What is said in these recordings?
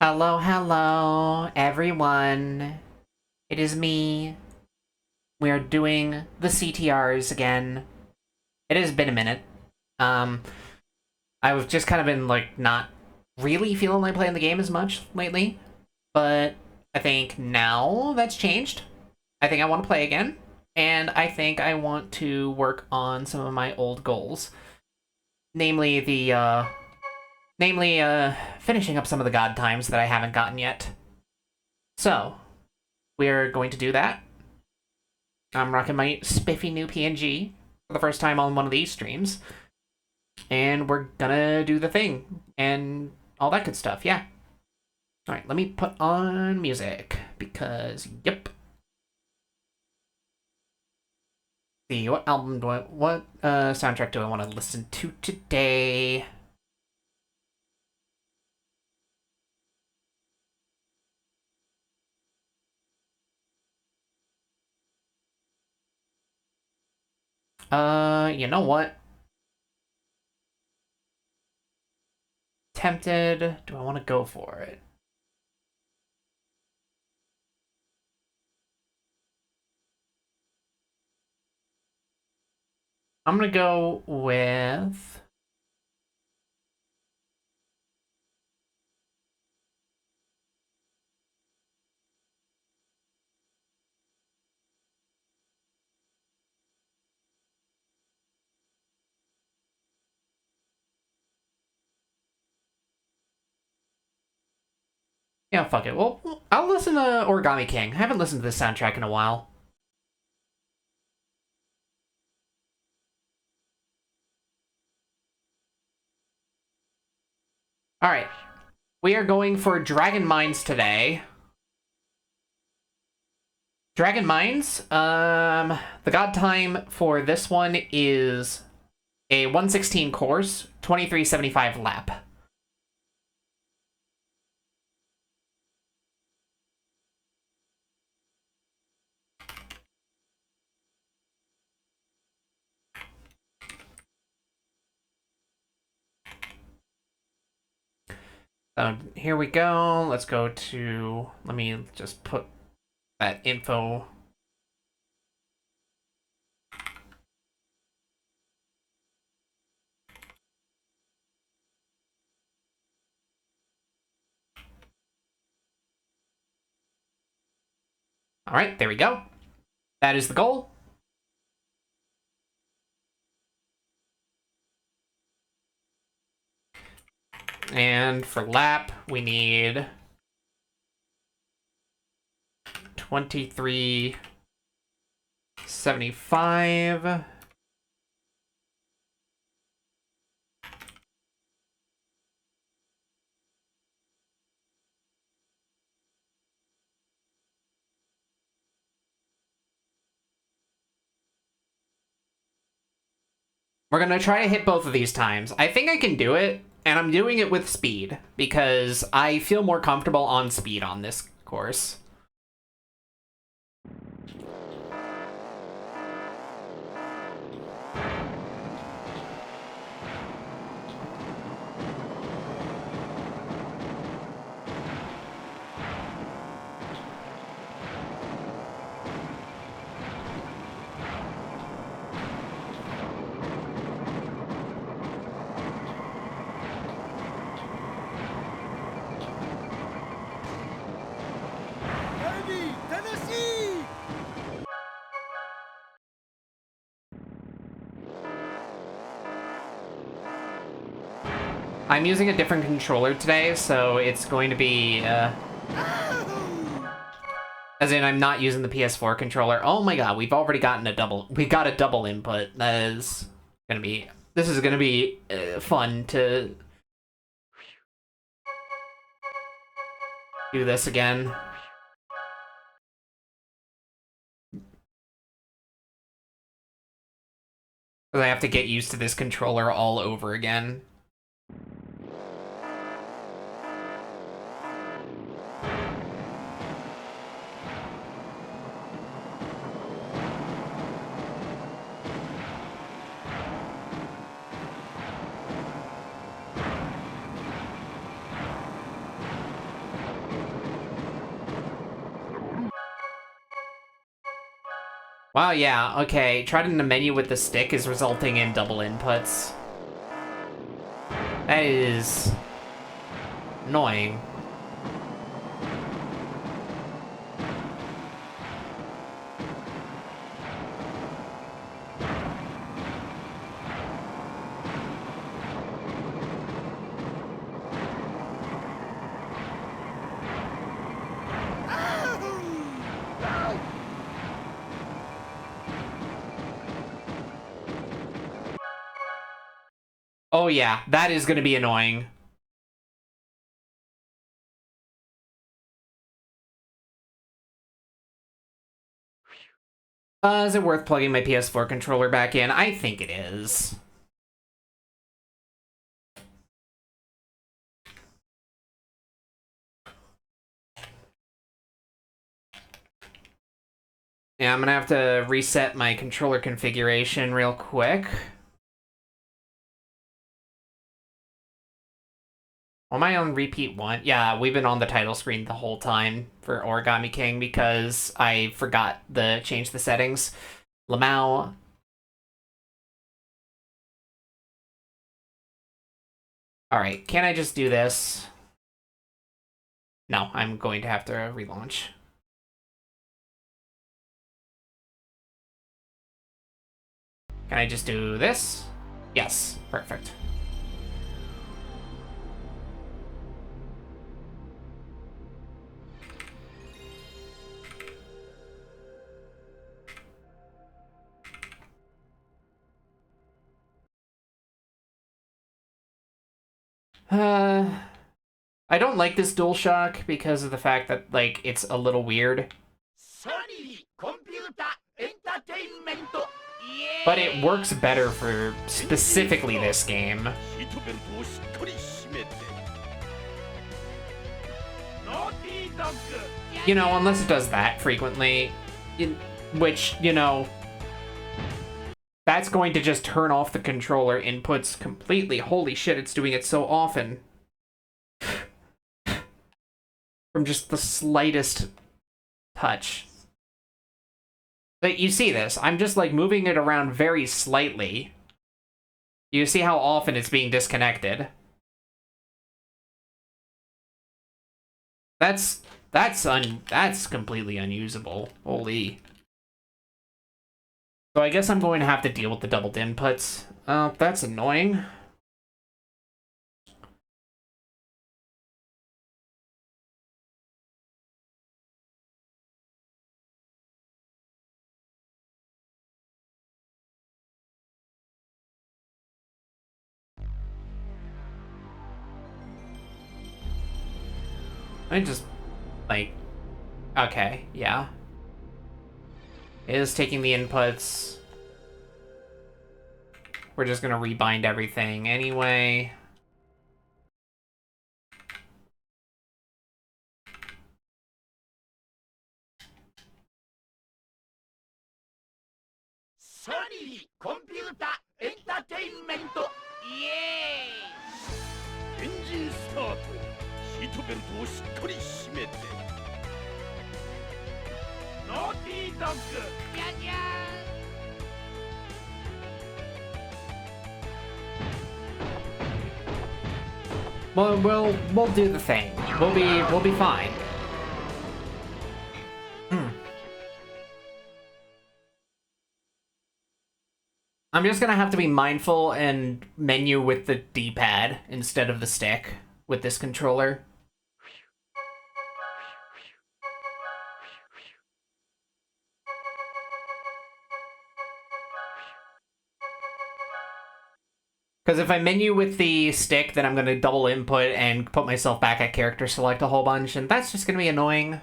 Hello, hello, everyone. It is me. We are doing the CTRs again. It has been a minute. Um, I've just kind of been, not really feeling like playing the game as much lately, but I think now that's changed. I think I want to play again, and I think I want to work on some of my old goals. Namely finishing up some of the god times that I haven't gotten yet. So, we're going to do that. I'm rocking my spiffy new PNG for the first time on one of these streams. And we're gonna do the thing and all that good stuff, yeah. Alright, let me put on music because, yep. See, what album do what soundtrack do I want to listen to today? You know what? Tempted. Do I want to go for it? I'm gonna go with. Yeah, fuck it. Well, I'll listen to Origami King. I haven't listened to this soundtrack in a while. Alright. We are going for Dragon Mines today. Dragon Mines, the god time for this one is a 116 course, 2375 lap. So here we go. Let's go to, let me just put that info. All right, there we go. That is the goal. And for lap, we need 2375. We're gonna try to hit both of these times. I think I can do it, and I'm doing it with speed because I feel more comfortable on speed on this course. I'm using a different controller today, so it's going to be, as in, I'm not using the PS4 controller. Oh my god, we've already gotten a double... We got a double input. That is gonna be... This is gonna be fun to... do this again. Because I have to get used to this controller all over again. Wow, yeah, okay. Trying to menu with the stick is resulting in double inputs. That is annoying. Oh yeah, that is gonna be annoying. Is it worth plugging my PS4 controller back in? I think it is. Yeah, I'm gonna have to reset my controller configuration real quick. Am I on repeat one? Yeah, we've been on the title screen the whole time for Origami King because I forgot to change the settings. Lamau. Alright, can I just do this? No, I'm going to have to relaunch. Can I just do this? Yes, perfect. I don't like this DualShock because of the fact that, like, it's a little weird. But it works better for specifically this game. You know, unless it does that frequently, which, you know, that's going to just turn off the controller inputs completely. Holy shit, it's doing it so often. From just the slightest touch. But you see this, I'm just like moving it around very slightly. You see how often it's being disconnected. That's completely unusable. Holy. So I guess I'm going to have to deal with the doubled inputs. That's annoying. I just, like, okay, yeah. It is taking the inputs. We're just gonna rebind everything anyway. Well, we'll do the thing. We'll be fine. I'm just gonna have to be mindful and menu with the D-pad instead of the stick with this controller. Because if I menu with the stick, then I'm going to double input and put myself back at character select a whole bunch, and that's just going to be annoying.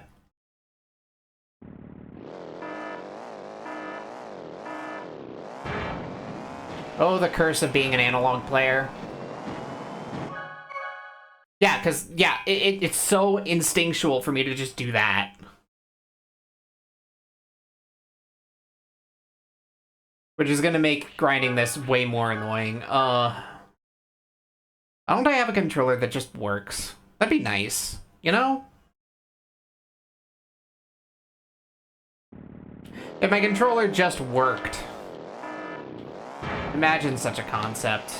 Oh, the curse of being an analog player. Yeah, because, yeah, it's so instinctual for me to just do that. Which is going to make grinding this way more annoying. Don't I have a controller that just works? That'd be nice, you know? If my controller just worked. Imagine such a concept.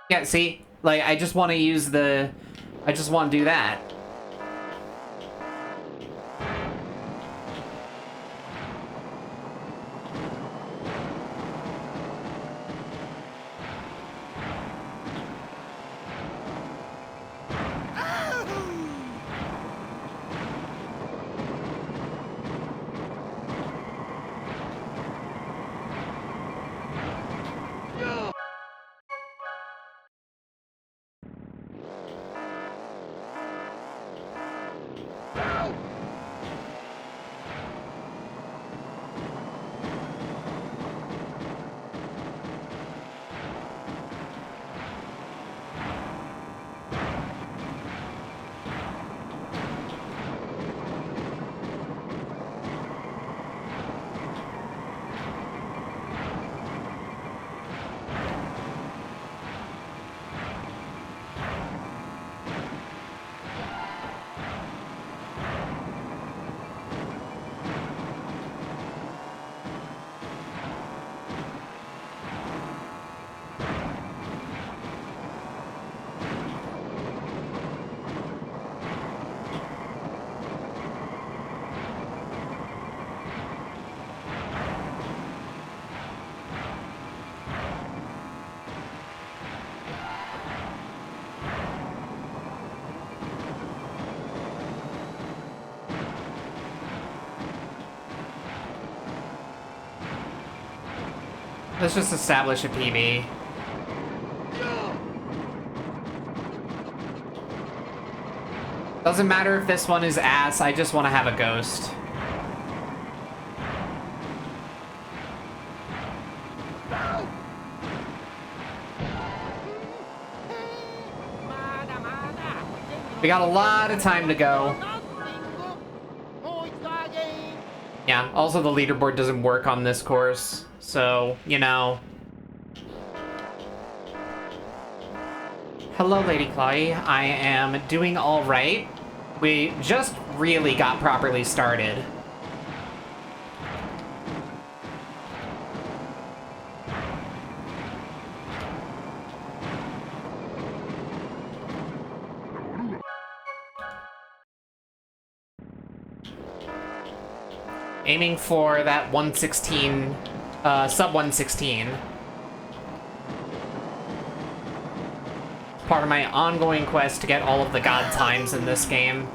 Yeah, see? Like, I just want to use the... I just want to do that. Let's just establish a PB. Doesn't matter if this one is ass, I just want to have a ghost. We got a lot of time to go. Yeah, also the leaderboard doesn't work on this course, so, you know. Hello, Lady Chloe. I am doing all right. We just really got properly started. Aiming for that 116, sub 116. Part of my ongoing quest to get all of the god times in this game.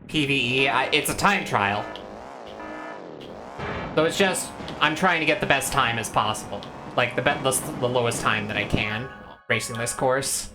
PvE, it's a time trial. So it's just, I'm trying to get the best time as possible. Like, the lowest time that I can, racing this course.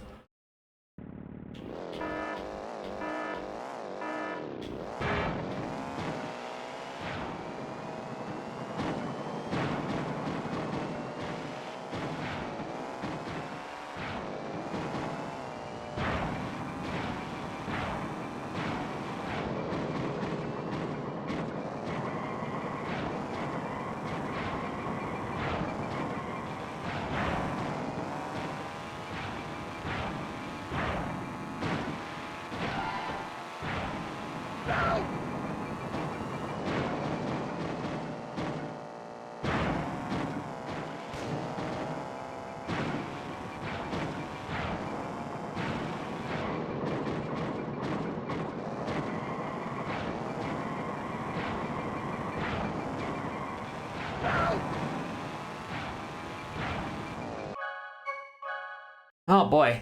Oh boy.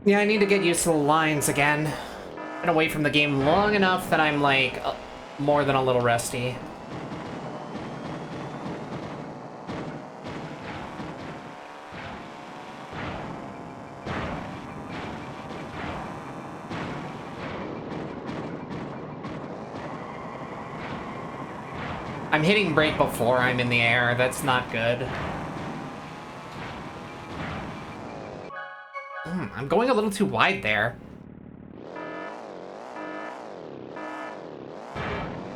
Yeah, I need to get used to the lines again. Been away from the game long enough that I'm, like, more than a little rusty. I'm hitting brake before I'm in the air. That's not good. I'm going a little too wide there.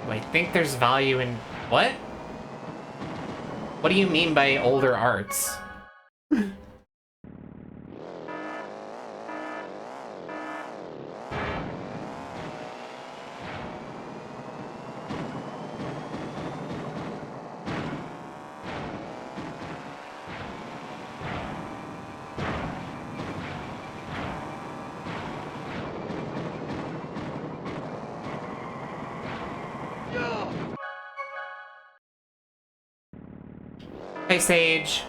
I think there's value in... What? What do you mean by older arts? Hey, Sage.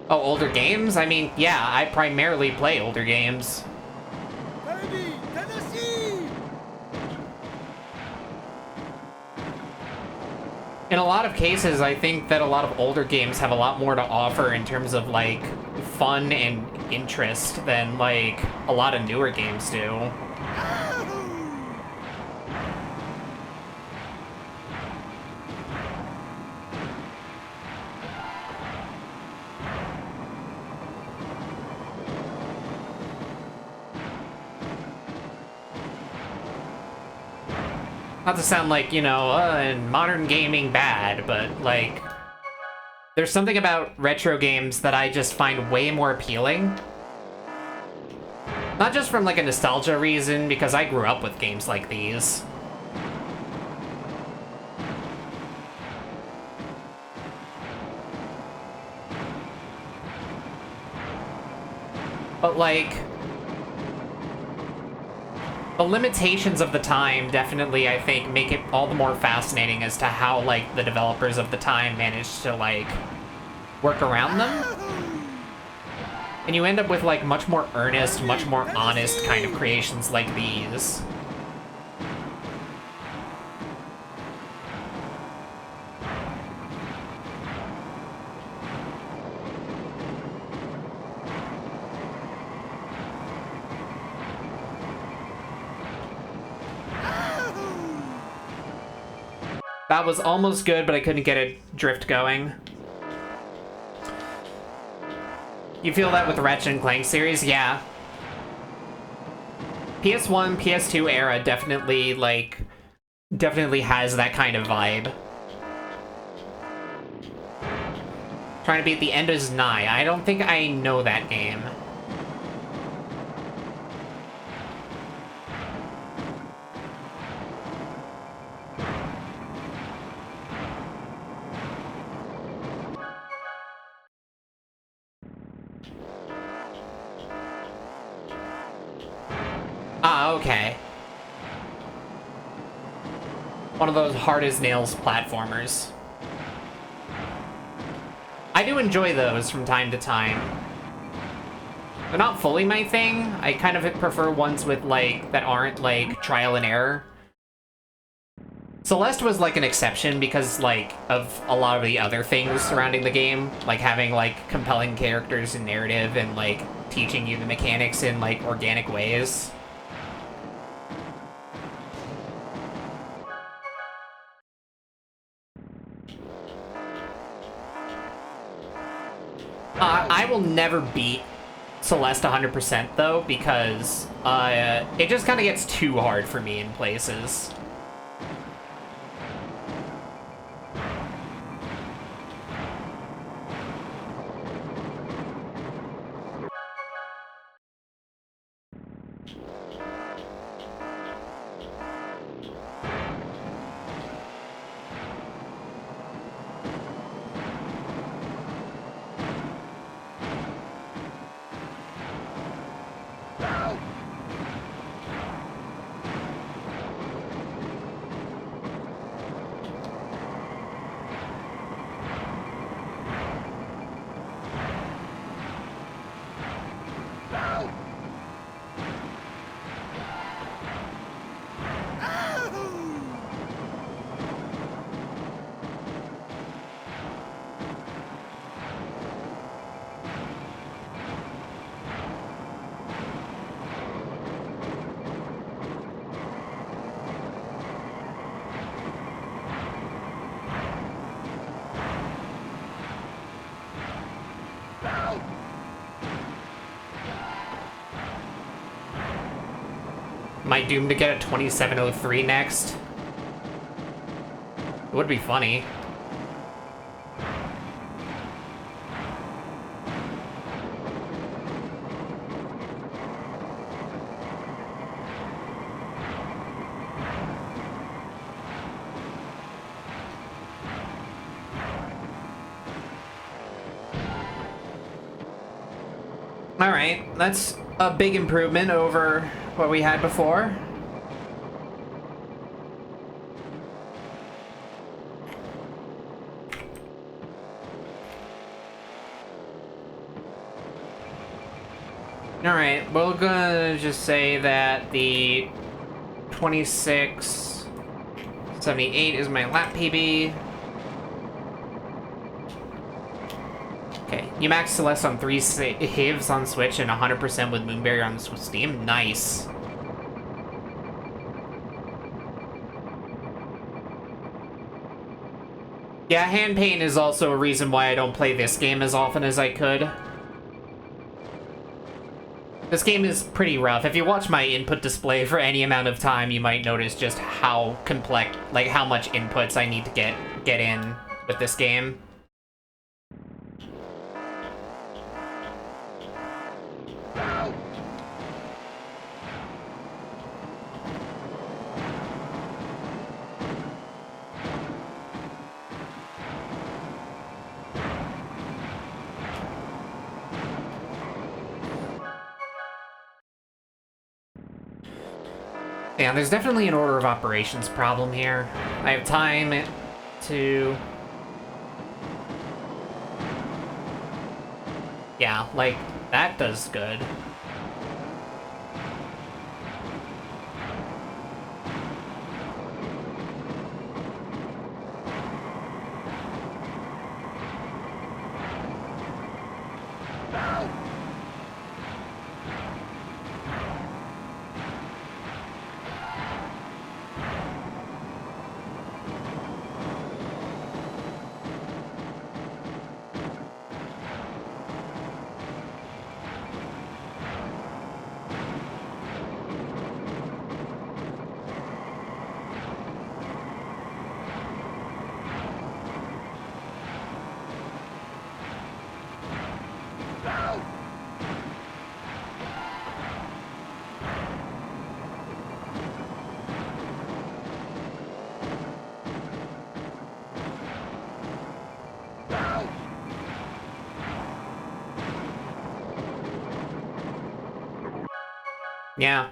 Oh, older games? I mean, yeah, I primarily play older games. In a lot of cases, I think that a lot of older games have a lot more to offer in terms of, like, fun and interest than, like, a lot of newer games do. Not to sound like, you know, modern gaming bad, but, like, there's something about retro games that I just find way more appealing. Not just from, like, a nostalgia reason, because I grew up with games like these. But, like, the limitations of the time definitely, I think, make it all the more fascinating as to how, like, the developers of the time managed to, like, work around them. And you end up with, like, much more earnest, much more honest kind of creations like these. That was almost good, but I couldn't get a drift going. You feel that with the Ratchet and Clank series? Yeah. PS1, PS2 era definitely, like, definitely has that kind of vibe. Trying to beat The End is Nigh. I don't think I know that game. Ah, okay. One of those hard-as-nails platformers. I do enjoy those from time to time. They're not fully my thing. I kind of prefer ones with, like, that aren't, like, trial and error. Celeste was, like, an exception because, like, of a lot of the other things surrounding the game. Like, having, like, compelling characters and narrative and, like, teaching you the mechanics in, like, organic ways. I will never beat Celeste 100% though, because it just kind of gets too hard for me in places. Am I doomed to get a 2703 next? It would be funny. Alright, that's a big improvement over what we had before. Alright, we're gonna just say that the 2678 is my lap PB. Okay, you max Celeste on 3 saves on Switch and 100% with Moonberry on Steam. Nice. Yeah, hand pain is also a reason why I don't play this game as often as I could. This game is pretty rough. If you watch my input display for any amount of time, you might notice just how complex, like how much inputs I need to get in with this game. Yeah, there's definitely an order of operations problem here. I have time to... Yeah, like, that does good. Yeah.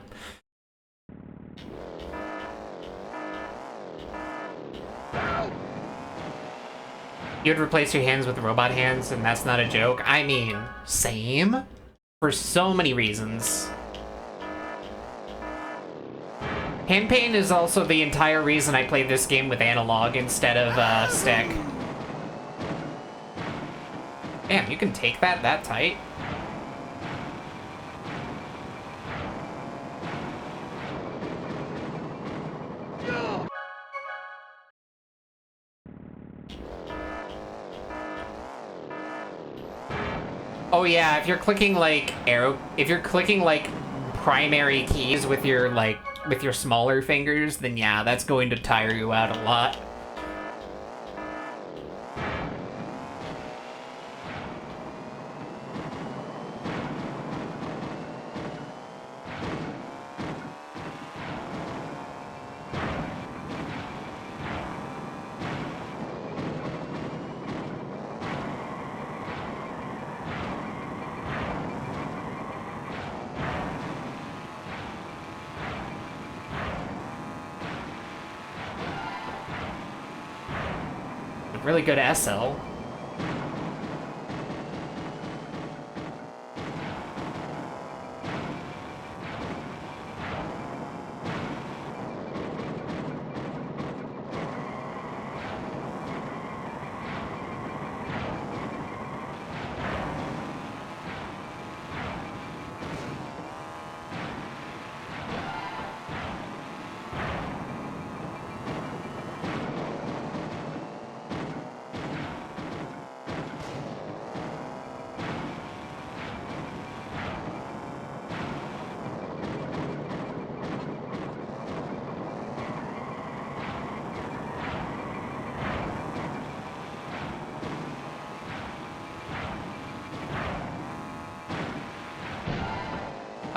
You'd replace your hands with robot hands, and that's not a joke. I mean, same. For so many reasons. Hand pain is also the entire reason I played this game with analog instead of stick. Damn, you can take that tight? Oh yeah, if you're clicking like primary keys with your smaller fingers, then yeah, that's going to tire you out a lot. Really good SL.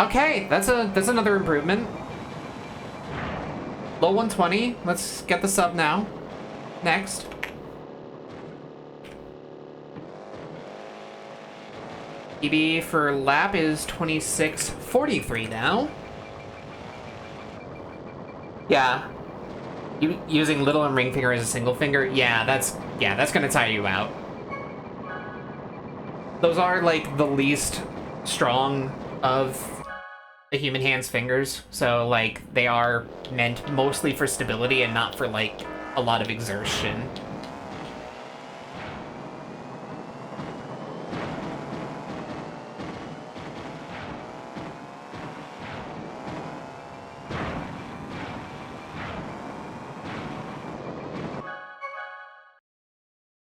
Okay, that's another improvement. Low 120. Let's get the sub now. Next. PB for lap is 26:43 now. Yeah. Using little and ring finger as a single finger, yeah, that's gonna tire you out. Those are like the least strong of the human hand's fingers, so like they are meant mostly for stability and not for like a lot of exertion.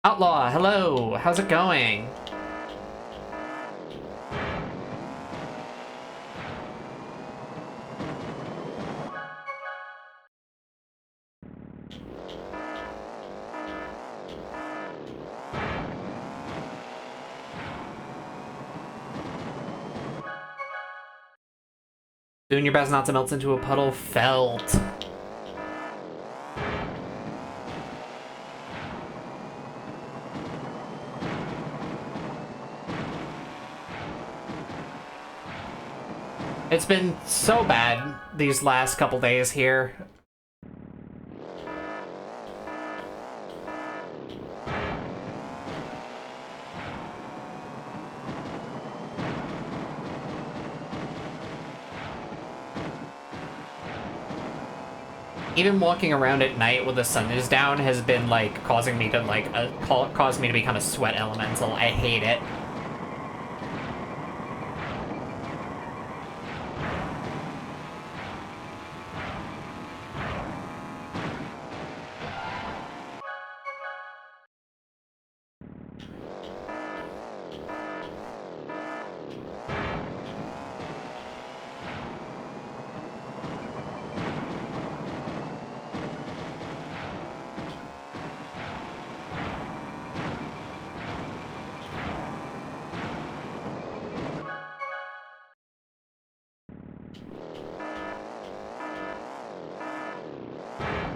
Outlaw, hello, how's it going? Doing your best not to melt into a puddle. Felt. It's been so bad these last couple days here. Even walking around at night when the sun is down has been like causing me to like cause me to become a sweat elemental. I hate it.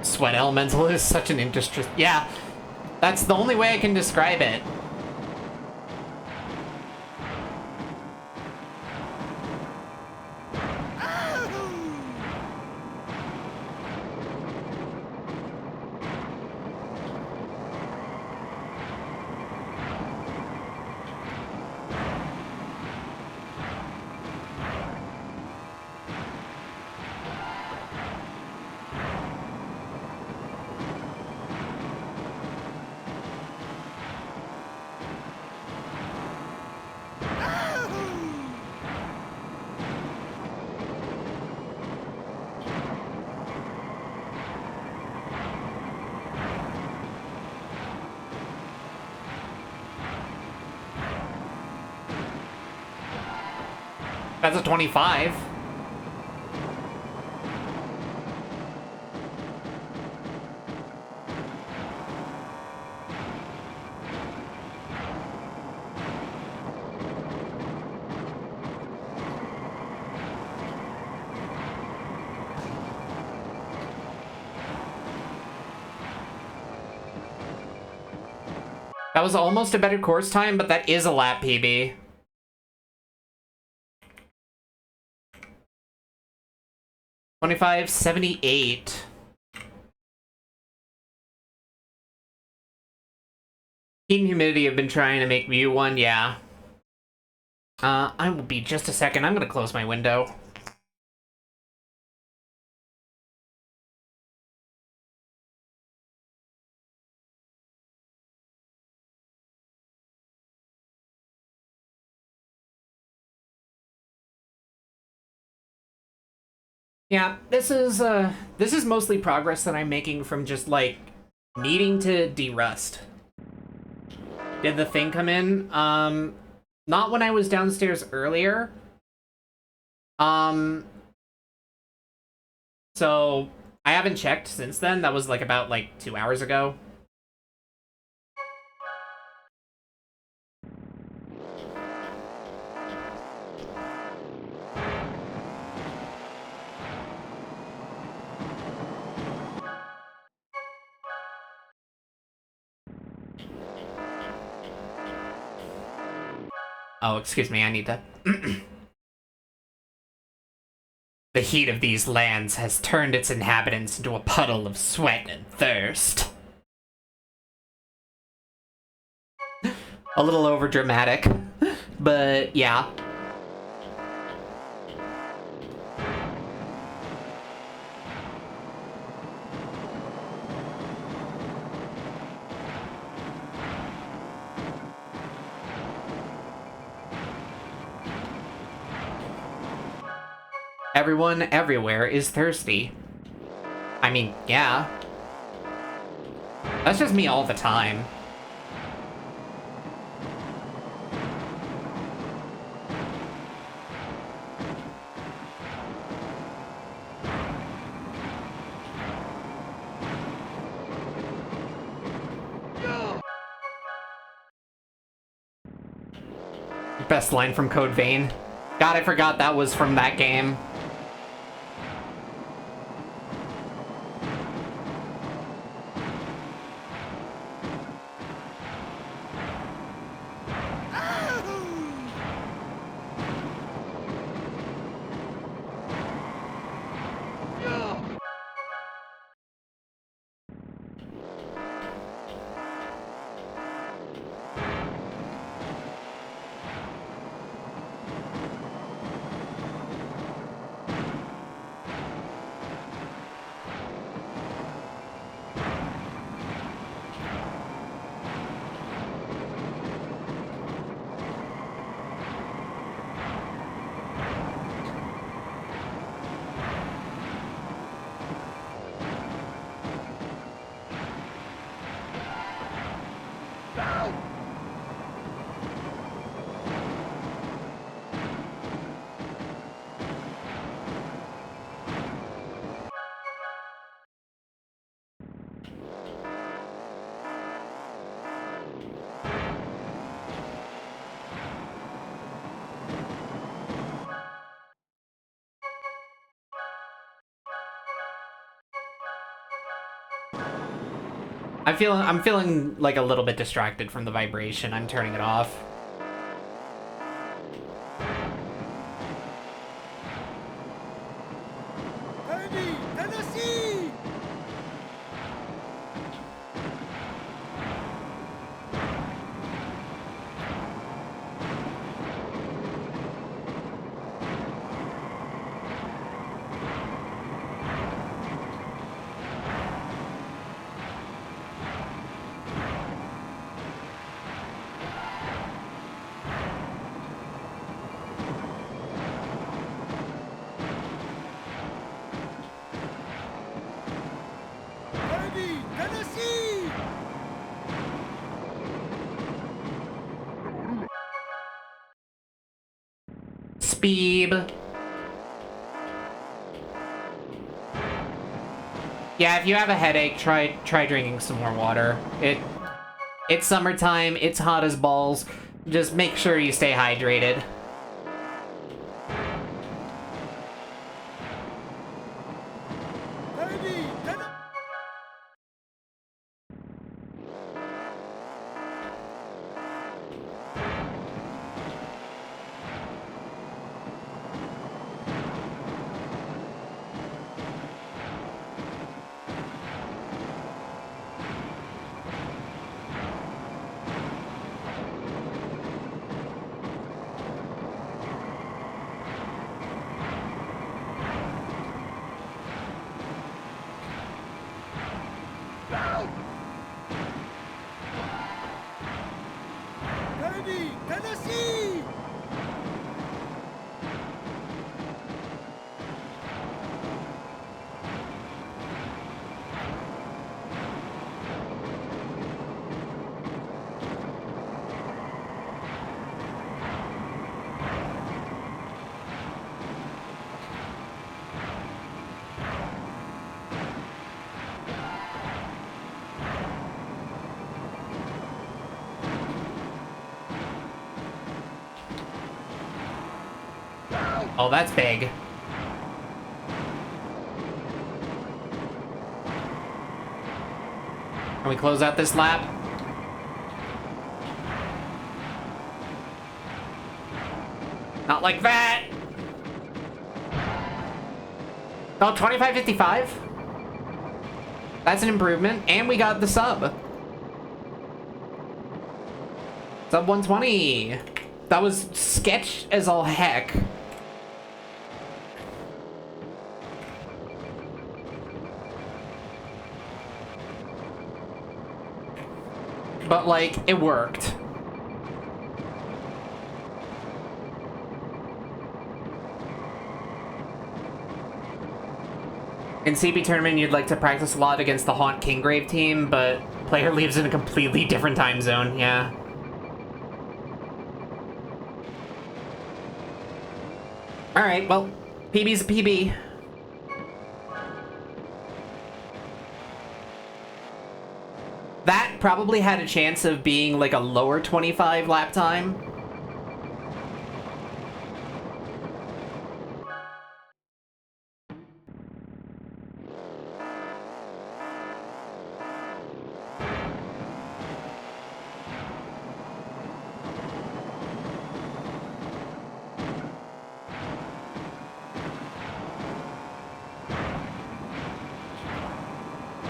Sweat elemental is such an interesting... Yeah, that's the only way I can describe it. That's a 25. That was almost a better course time, but that is a lap PB. $25.78. Heat and humidity have been trying to make me one, yeah. I will be just a second. I'm gonna close my window. Yeah, this is mostly progress that I'm making from just, like, needing to derust. Did the thing come in? Not when I was downstairs earlier. So, I haven't checked since then. That was, like, about, like, 2 hours ago. Oh, excuse me, I need to... The heat of these lands has turned its inhabitants into a puddle of sweat and thirst. A little overdramatic, but yeah. Everyone everywhere is thirsty. I mean, yeah. That's just me all the time. Best line from Code Vein. God, I forgot that was from that game. I'm feeling like a little bit distracted from the vibration. I'm turning it off. Speeb. Yeah, if you have a headache, try drinking some more water. It's summertime, it's hot as balls. Just make sure you stay hydrated. Oh, that's big. Can we close out this lap? Not like that! Oh, 25.55? That's an improvement. And we got the sub. Sub 120. That was sketch as all heck. But, like, it worked. In CB tournament, you'd like to practice a lot against the Haunt Kinggrave team, but player leaves in a completely different time zone, yeah. Alright, well, PB's a PB. That probably had a chance of being like a lower 25 lap time.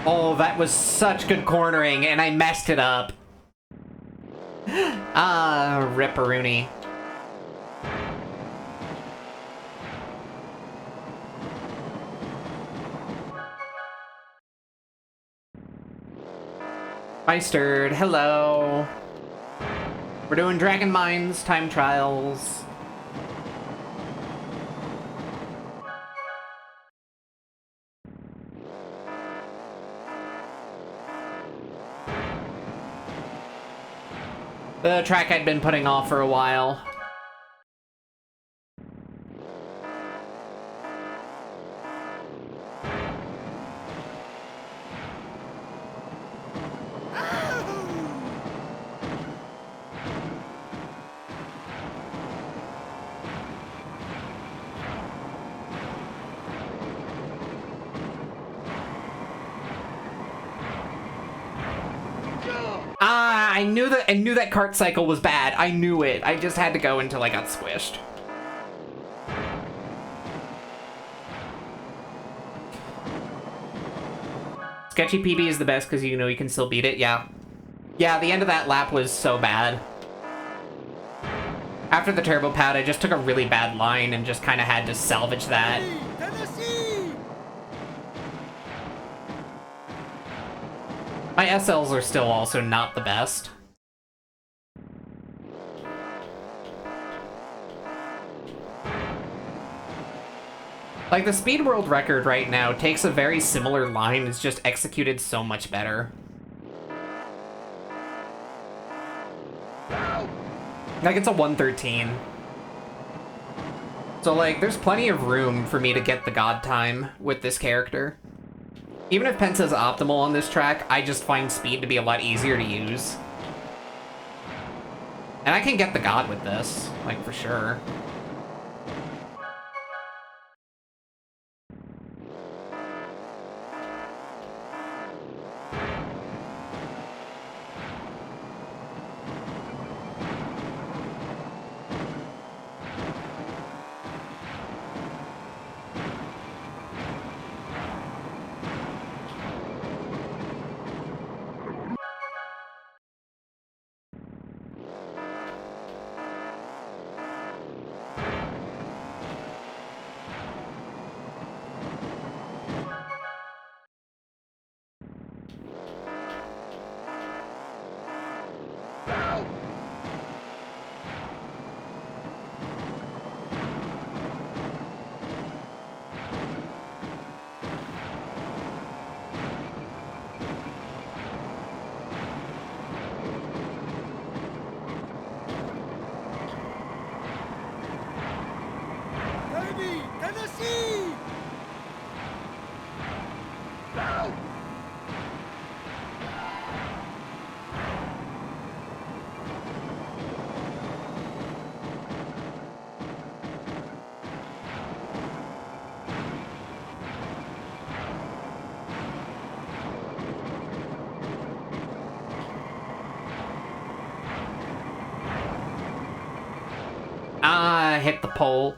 Oh, that was such good cornering, and I messed it up. Ah, ripperoonie. Meistered, hello. We're doing Dragon Mines time trials. The track I'd been putting off for a while. I knew that cart cycle was bad. I knew it. I just had to go until I got squished. Sketchy PB is the best because you know you can still beat it, yeah. Yeah, the end of that lap was so bad. After the turbo pad, I just took a really bad line and just kind of had to salvage that. My SLs are still also not the best. Like, the speed world record right now takes a very similar line, it's just executed so much better. Like, it's a 113. So, like, there's plenty of room for me to get the god time with this character. Even if Penta's optimal on this track, I just find speed to be a lot easier to use. And I can get the god with this, like, for sure. gonna hit the pole.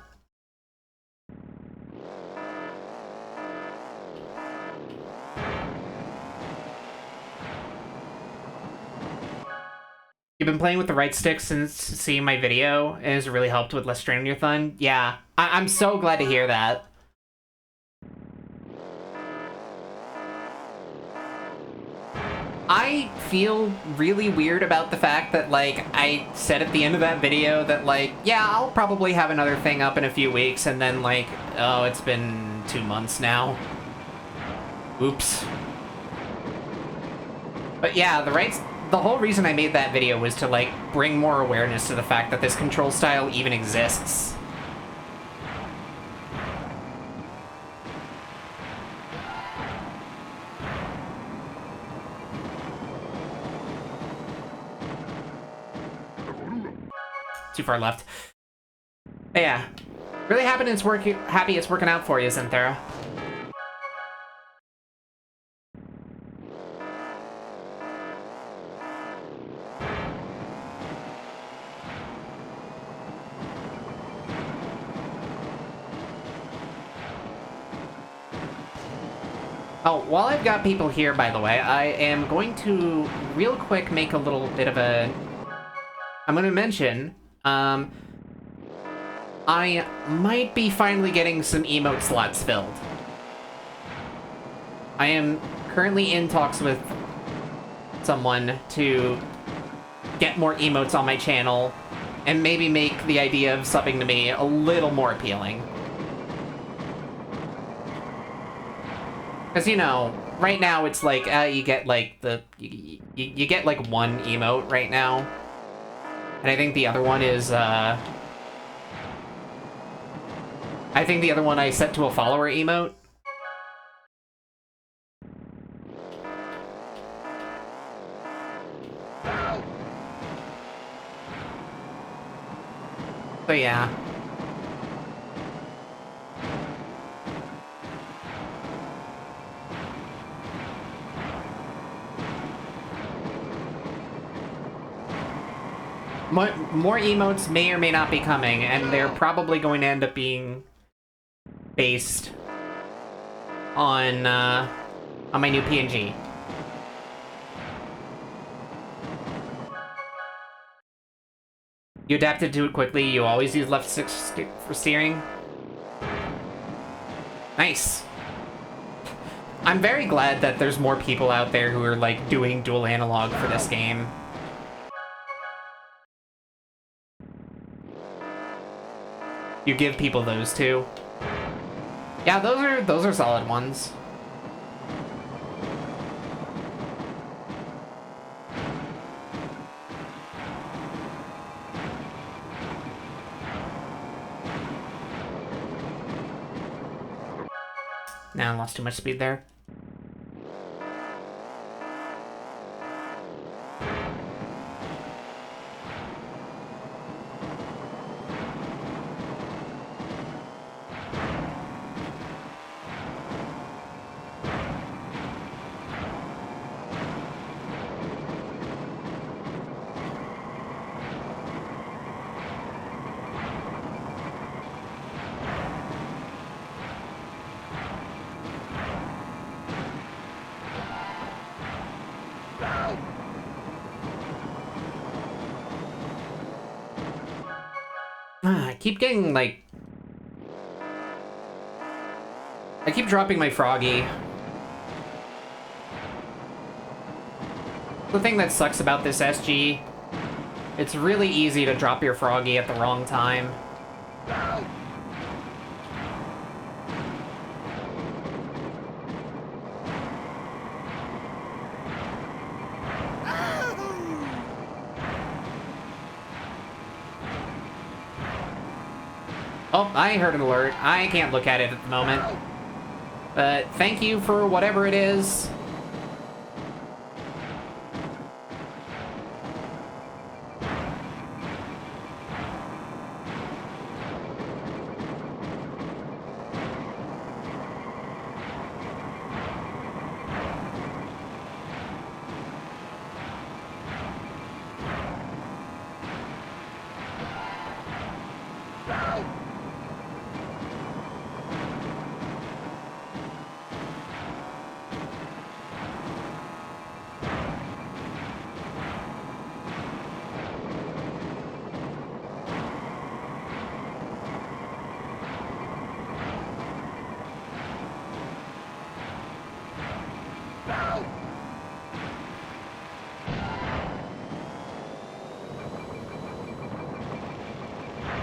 You've been playing with the right stick since seeing my video, and it's really helped with less strain on your thumb? Yeah, I'm so glad to hear that. I feel really weird about the fact that, like, I said at the end of that video that, like, yeah, I'll probably have another thing up in a few weeks, and then, like, oh, it's been 2 months now. Oops. But yeah, the whole reason I made that video was to, like, bring more awareness to the fact that this control style even exists. Too far left. But yeah. Really happy it's working out for you, Zenthera. Oh, while I've got people here, by the way, I am going to real quick make a little bit of a... I'm going to mention, I might be finally getting some emote slots filled. I am currently in talks with someone to get more emotes on my channel and maybe make the idea of subbing to me a little more appealing. Because, you know, right now it's like, you get, like, you get, like, one emote right now. And I think the other one is, I think the other one I set to a follower emote. So, yeah. More emotes may or may not be coming, and they're probably going to end up being based on my new PNG. You adapted to it quickly. You always use left stick for steering. Nice. I'm very glad that there's more people out there who are, like, doing dual analog for this game. You give people those too. Yeah, those are solid ones. Nah, I lost too much speed there. I keep getting, like... I keep dropping my Froggy. The thing that sucks about this SG, it's really easy to drop your Froggy at the wrong time. Oh, I heard an alert. I can't look at it at the moment. But thank you for whatever it is.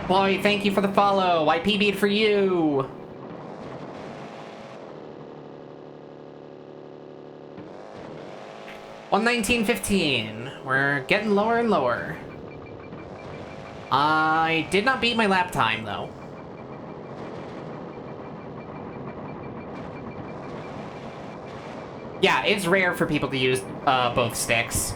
Chloe, thank you for the follow. I PB'd for you. $119.15. We're getting lower and lower. I did not beat my lap time, though. Yeah, it's rare for people to use both sticks.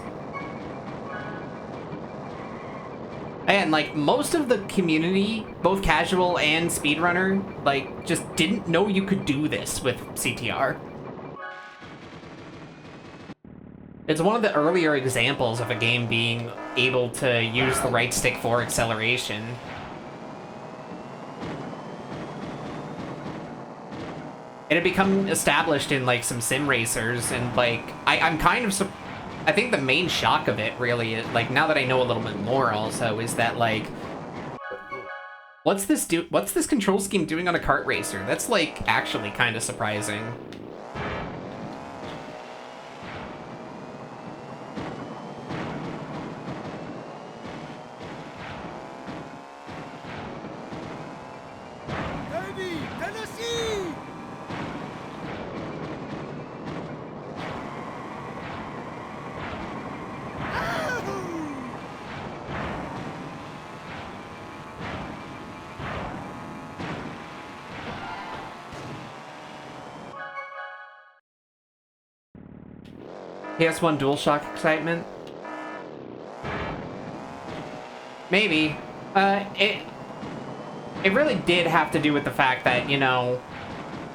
And, like, most of the community, both casual and speedrunner, like, just didn't know you could do this with CTR. It's one of the earlier examples of a game being able to use the right stick for acceleration. It had become established in, like, some sim racers, and, like, I'm kind of... I think the main shock of it, really, like, now that I know a little bit more also, is that, like... What's this control scheme doing on a kart racer? That's, like, actually kind of surprising. PS1 DualShock excitement? Maybe. It really did have to do with the fact that, you know,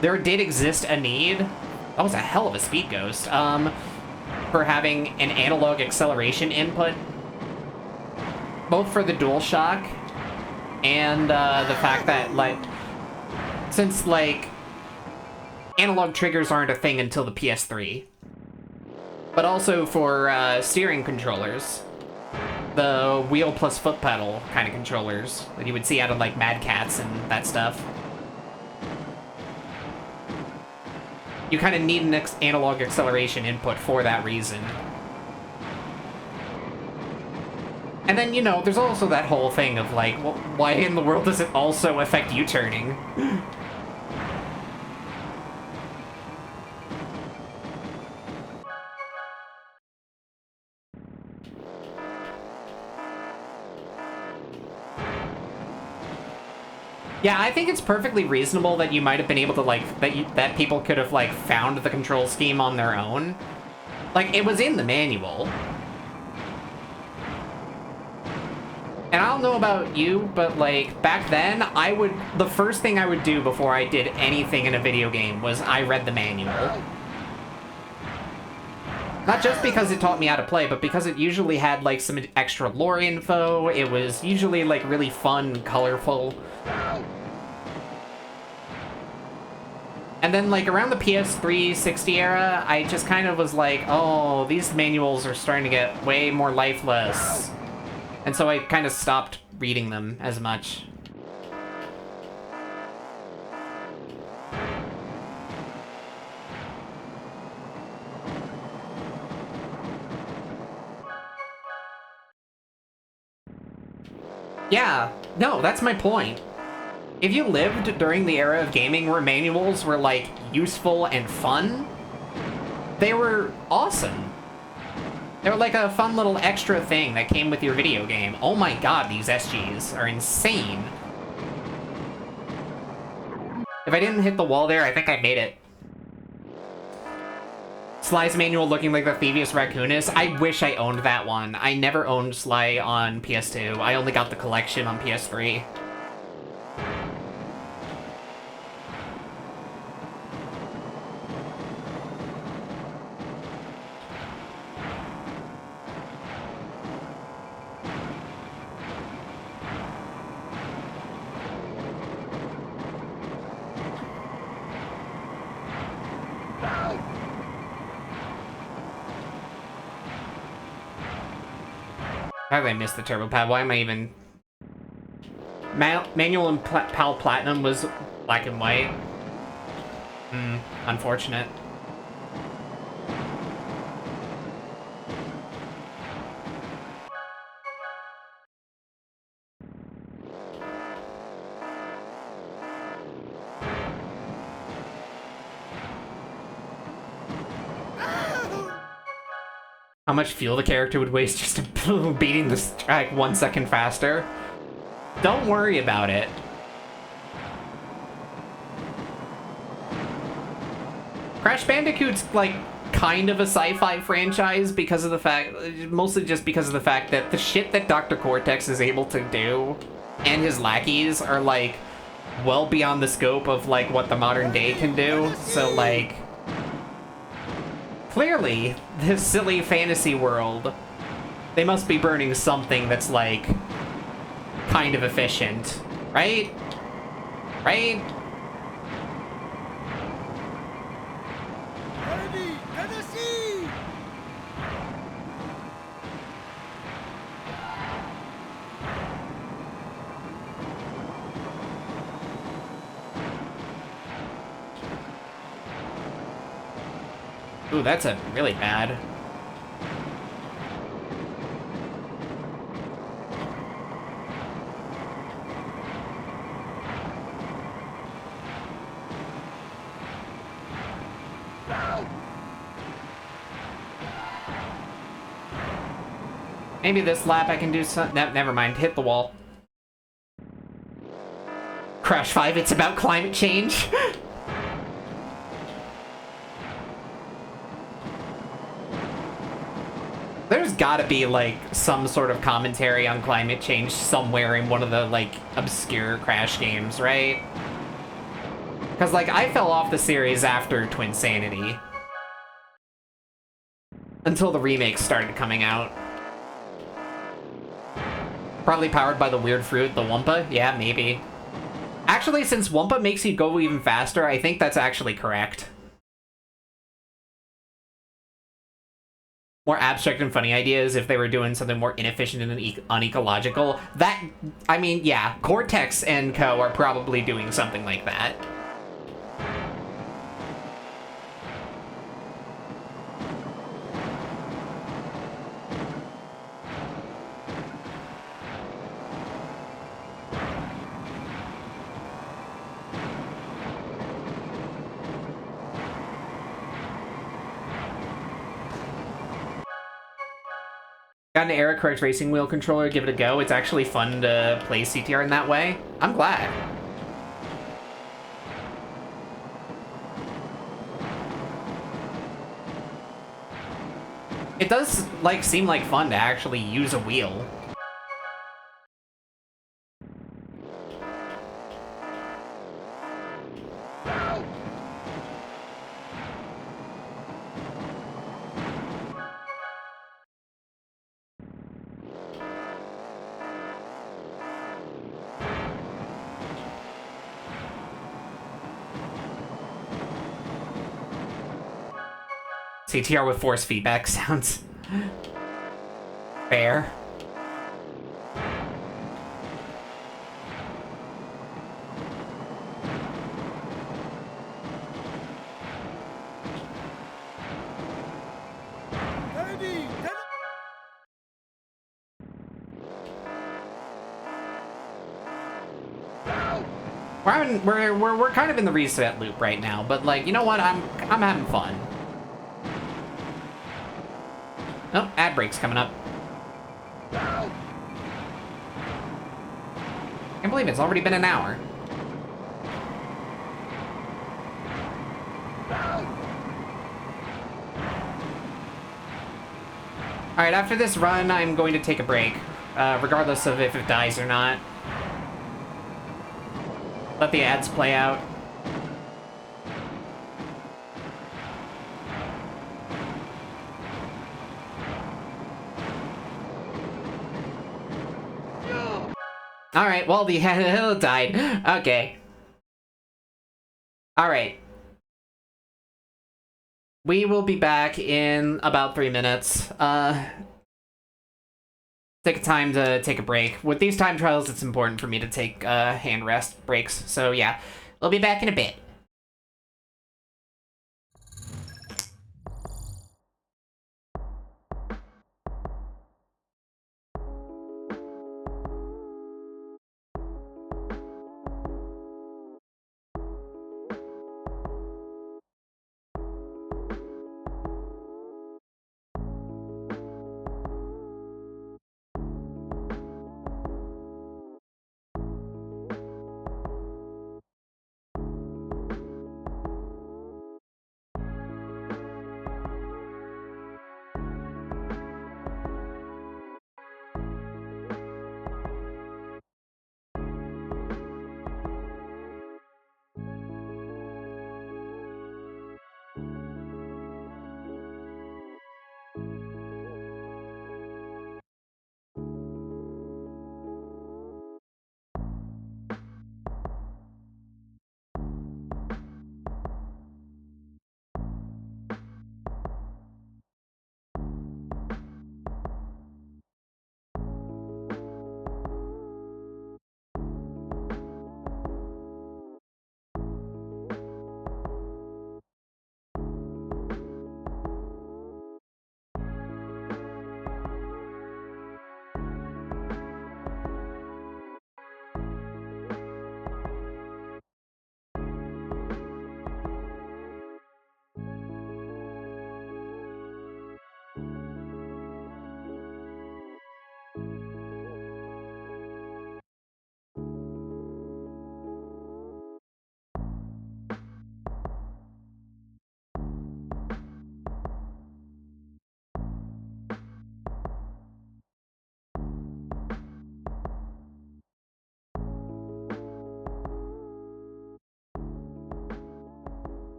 there did exist a need. That was a hell of a speed ghost. For having an analog acceleration input, both for the DualShock and the fact that, like, since, like, analog triggers aren't a thing until the PS3. But also for steering controllers. The wheel plus foot pedal kind of controllers that you would see out of, like, Mad Catz and that stuff. You kind of need an analog acceleration input for that reason. And then, you know, there's also that whole thing of, like, well, why in the world does it also affect U-turning? Yeah, I think it's perfectly reasonable that you might have been able to, like, that people could have, like, found the control scheme on their own. Like, it was in the manual. And I don't know about you, but, like, back then, the first thing I would do before I did anything in a video game was I read the manual. Not just because it taught me how to play, but because it usually had, like, some extra lore info. It was usually, like, really fun, colorful. And then, like, around the PS3 60 era, I just kind of was like, oh, these manuals are starting to get way more lifeless. And so I kind of stopped reading them as much. Yeah, no, that's my point. If you lived during the era of gaming where manuals were, like, useful and fun, they were awesome. They were like a fun little extra thing that came with your video game. Oh my god, these SGs are insane. If I didn't hit the wall there, I think I made it. Sly's manual looking like the Thievius Raccoonus. I wish I owned that one. I never owned Sly on PS2. I only got the collection on PS3. How did I miss the turbo pad? Why am I even... Manual and PAL Platinum was black and white. Unfortunate. How much fuel the character would waste just beating this track 1 second faster. Don't worry about it. Crash Bandicoot's, like, kind of a sci-fi franchise because of the fact, mostly just because of the fact that the shit that Dr. Cortex is able to do and his lackeys are, like, well beyond the scope of, like, what the modern day can do. So, like, clearly, this silly fantasy world, they must be burning something that's, like, kind of efficient, right? Right? Ooh, that's a really bad. Maybe this lap I can do some. Never mind. Hit the wall. Crash 5, it's about climate change. There's gotta be, like, some sort of commentary on climate change somewhere in one of the, like, obscure Crash games, right? Because, like, I fell off the series after Twinsanity. Until the remakes started coming out. Probably powered by the weird fruit, the Wumpa? Yeah, maybe. Actually, since Wumpa makes you go even faster, I think that's actually correct. More abstract and funny ideas if they were doing something more inefficient and unecological. That, I mean, yeah, Cortex and Co. are probably doing something like that. Got an error correct racing wheel controller, give it a go. It's actually fun to play CTR in that way. I'm glad. It does, like, seem like fun to actually use a wheel. CTR with force feedback sounds fair. We're kind of in the reset loop right now, but, like, you know what? I'm having fun. Oh, ad break's coming up. Can't believe it's already been an hour. Alright, after this run, I'm going to take a break, regardless of if it dies or not. Let the ads play out. Alright, well, the hill died. Okay. Alright. We will be back in about 3 minutes. Take time to take a break. With these time trials, it's important for me to take hand rest breaks. So yeah, we'll be back in a bit.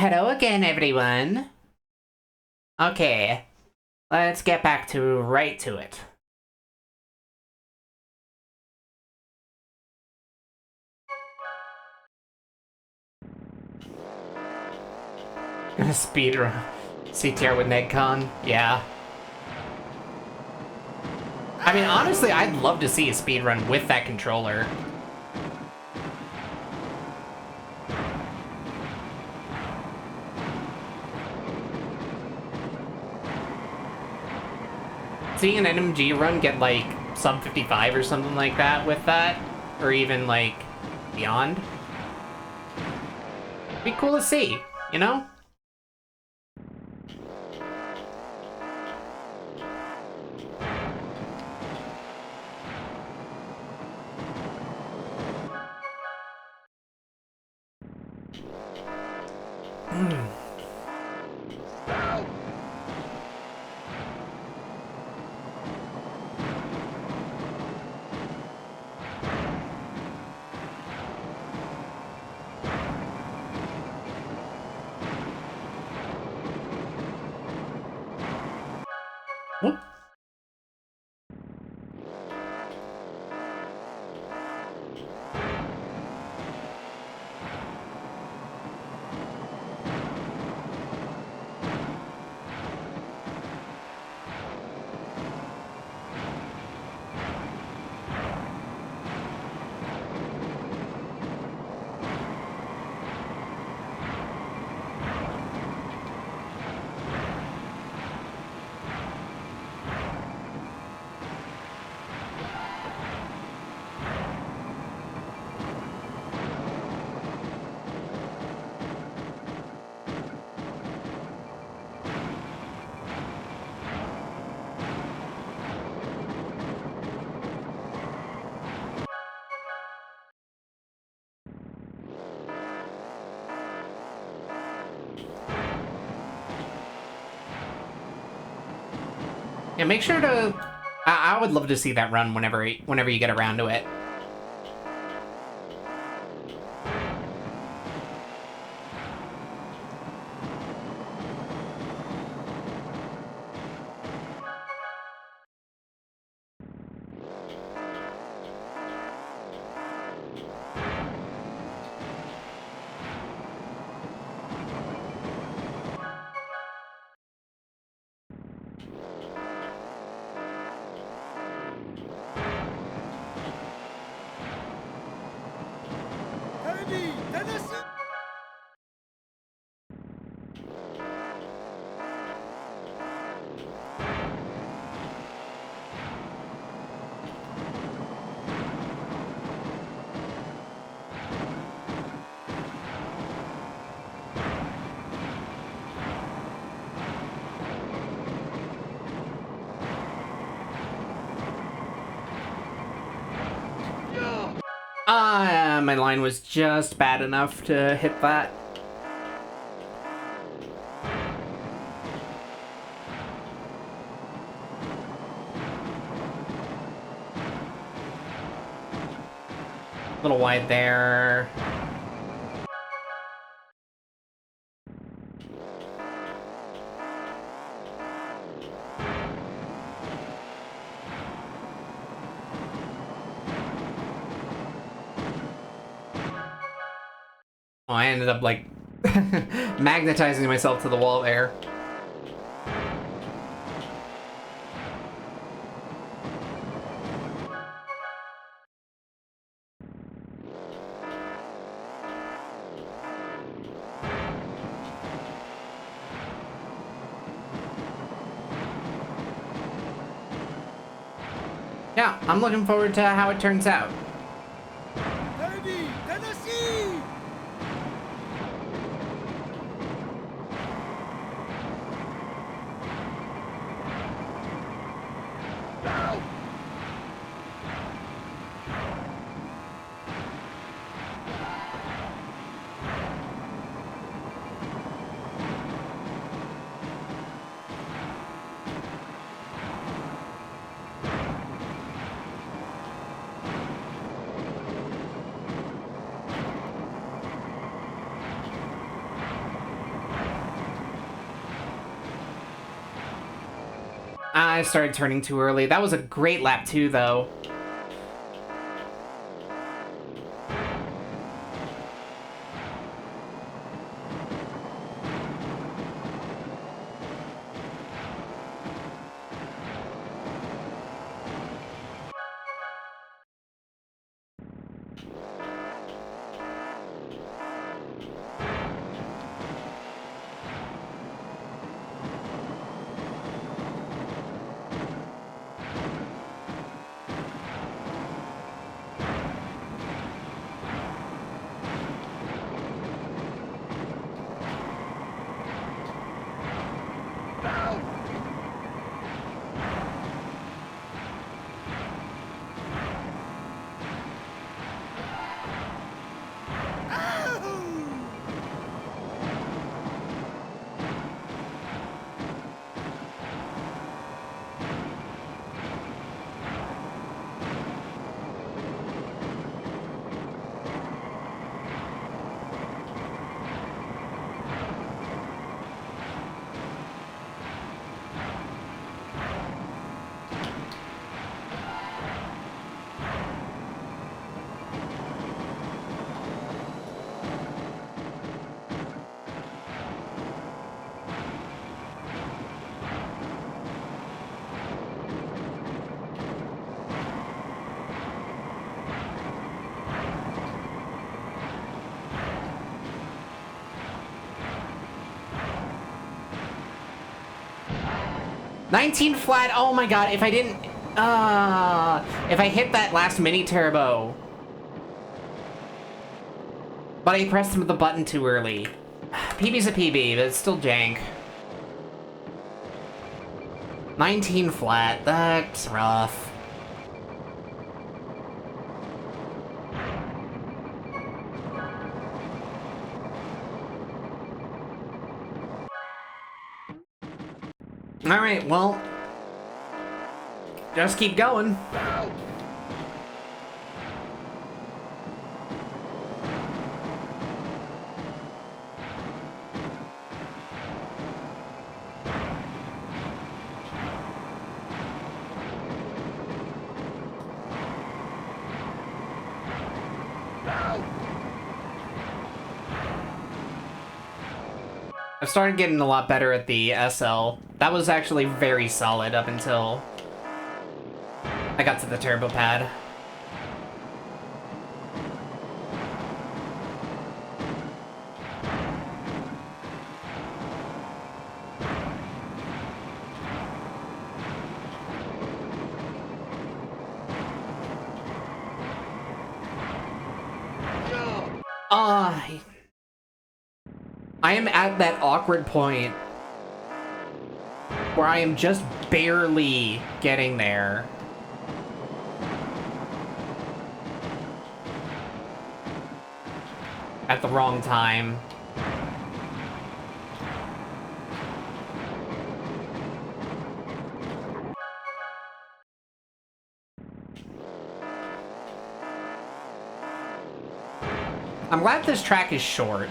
Hello again, everyone. Okay, let's get back to right to it. Speedrun CTR with NegCon? Yeah. I mean, honestly, I'd love to see a speedrun with that controller. Seeing an NMG run get, like, sub 55 or something like that with that, or even, like, beyond, be cool to see, you know? Whoop. Yeah, make sure to... I would love to see that run whenever you get around to it. My line was just bad enough to hit that. A little wide there. Oh, I ended up, like, magnetizing myself to the wall there. Yeah, I'm looking forward to how it turns out. I started turning too early. That was a great lap too, though. $19 flat, oh my god, if I didn't... if I hit that last mini turbo. But I pressed the button too early. PB's a PB, but it's still jank. 19 flat, that's rough. Alright, well... just keep going. I've started getting a lot better at the SL. That was actually very solid up until I got to the turbo pad. I am at that awkward point where I am just barely getting there. At the wrong time. I'm glad this track is short.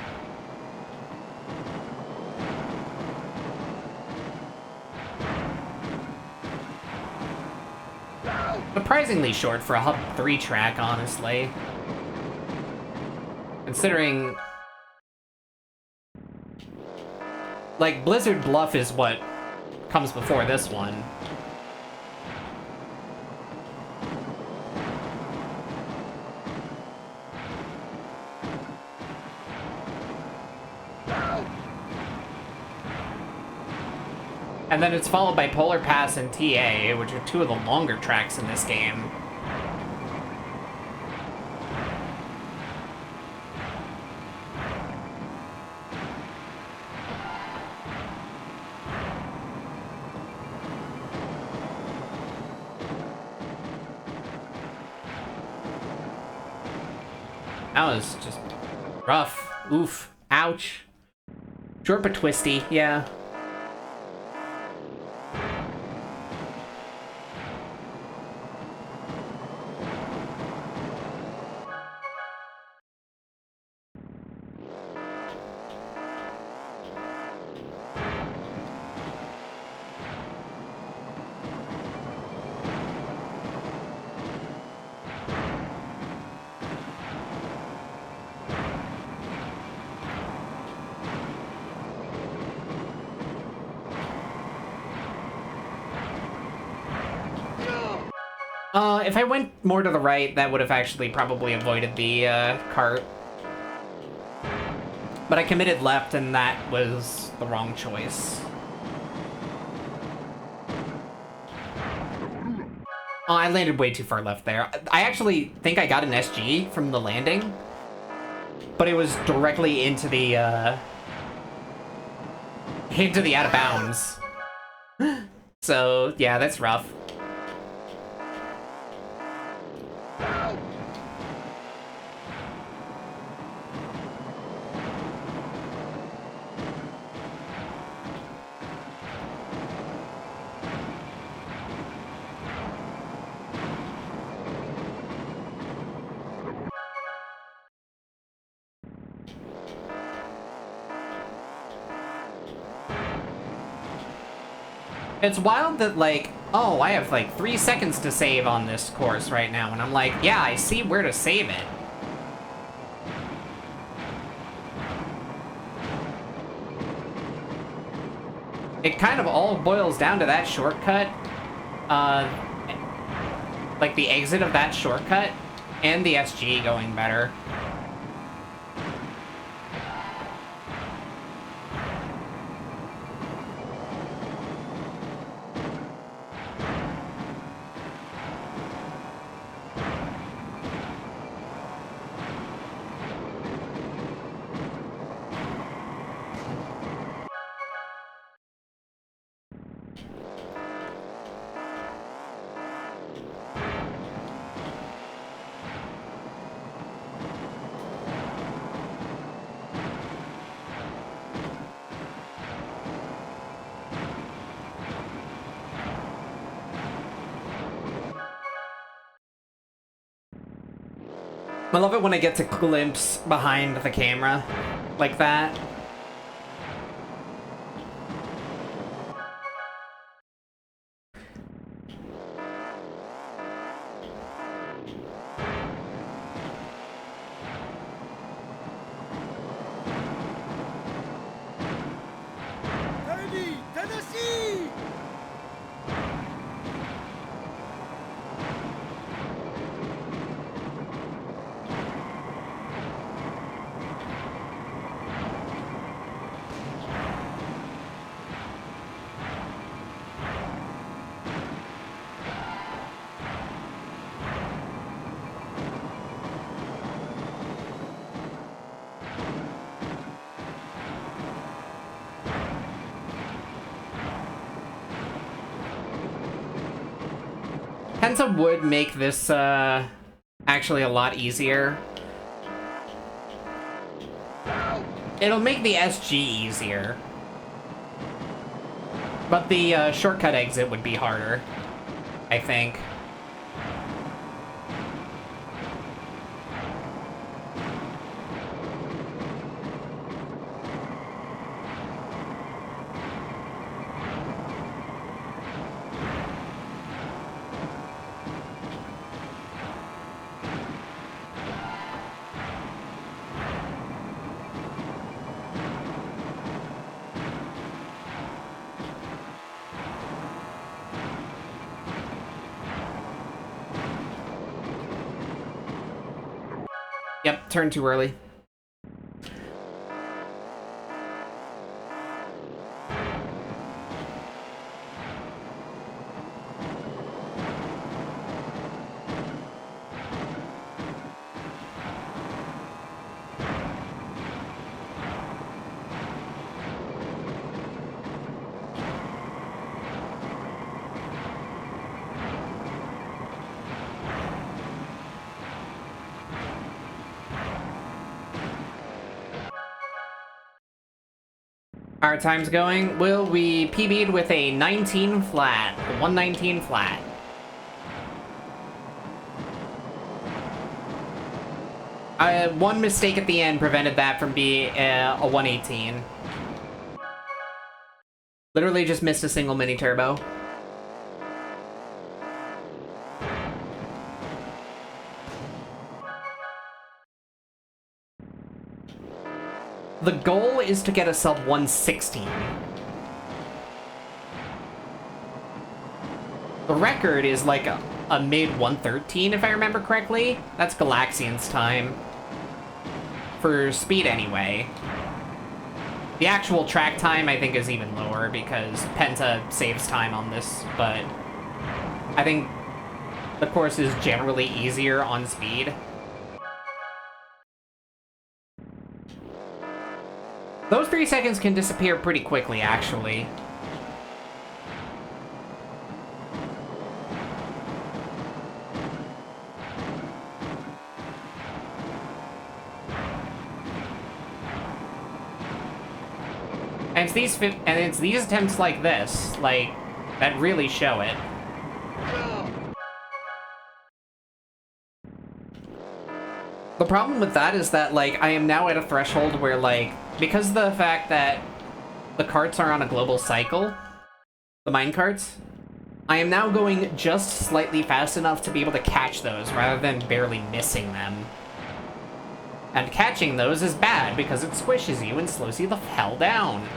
Surprisingly short for a Hub 3 track, honestly. Considering... like, Blizzard Bluff is what comes before this one. And then it's followed by Polar Pass and TA, which are two of the longer tracks in this game. That was just rough. Oof. Ouch. Short but twisty, yeah. If I went more to the right, that would have actually probably avoided the, cart. But I committed left, and that was the wrong choice. Oh, I landed way too far left there. I actually think I got an SG from the landing, but it was directly into the out of bounds. So, yeah, that's rough. It's wild that, like, oh, I have, like, 3 seconds to save on this course right now, and I'm like, yeah, I see where to save it. It kind of all boils down to that shortcut. Like, the exit of that shortcut and the SG going better. I love it when I get to glimpse behind the camera like that. Pensa would make this, actually a lot easier. It'll make the SG easier. But the, shortcut exit would be harder, I think. Yep, turned too early. Our time's going. Will we PB'd with a 19 flat? A 119 flat. One mistake at the end prevented that from being a 118. Literally just missed a single mini turbo. The goal is to get a sub 116. The record is like a mid 113, if I remember correctly. That's Galaxian's time. For speed, anyway. The actual track time, I think, is even lower, because Penta saves time on this, but I think the course is generally easier on speed. Those 3 seconds can disappear pretty quickly, actually. And it's these attempts like this, like, that really show it. The problem with that is that, like, I am now at a threshold where, like, because of the fact that the carts are on a global cycle, the mine carts, I am now going just slightly fast enough to be able to catch those rather than barely missing them. And catching those is bad because it squishes you and slows you the hell down.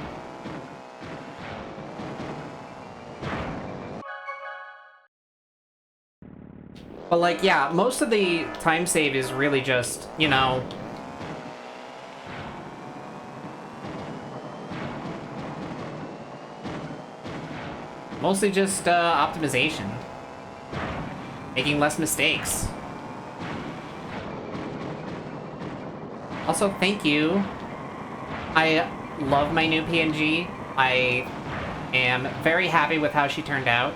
But, like, yeah, most of the time save is really just, you know... mostly just, optimization. Making less mistakes. Also, thank you. I love my new PNG. I am very happy with how she turned out.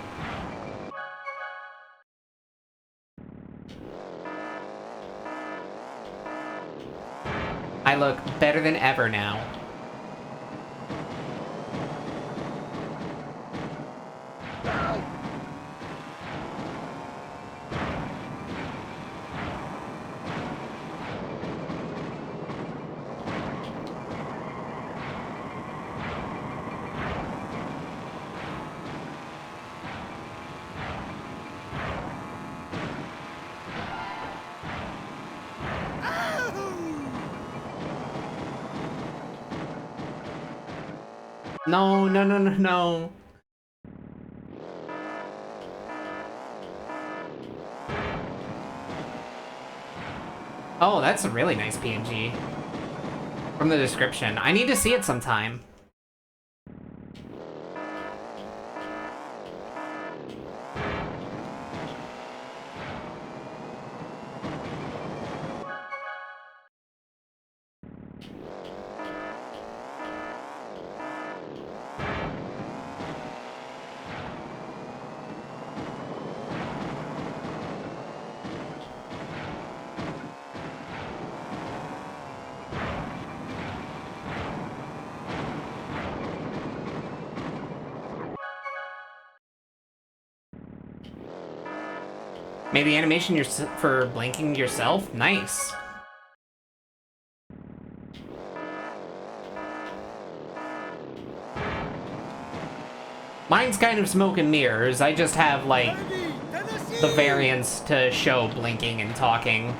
I look better than ever now. No, no, no, no, no. Oh, that's a really nice PNG. From the description. I need to see it sometime. Made the animation for blinking yourself? Nice. Mine's kind of smoke and mirrors. I just have, like, the variants to show blinking and talking.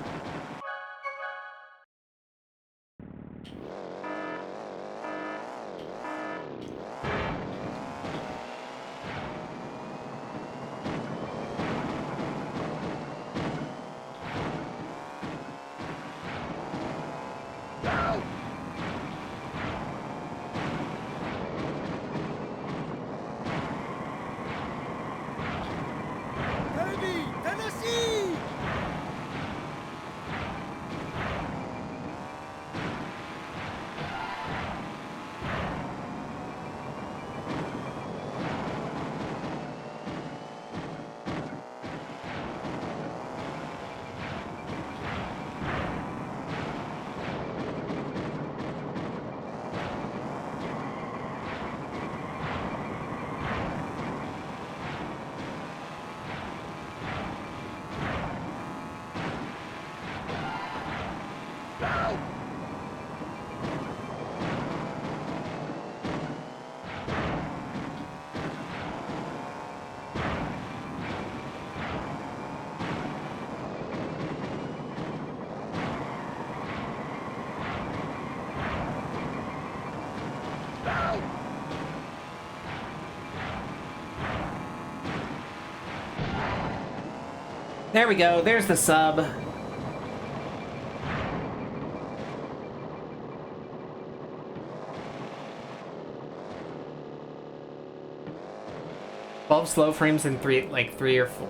There we go, there's the sub. "12 slow frames and three or four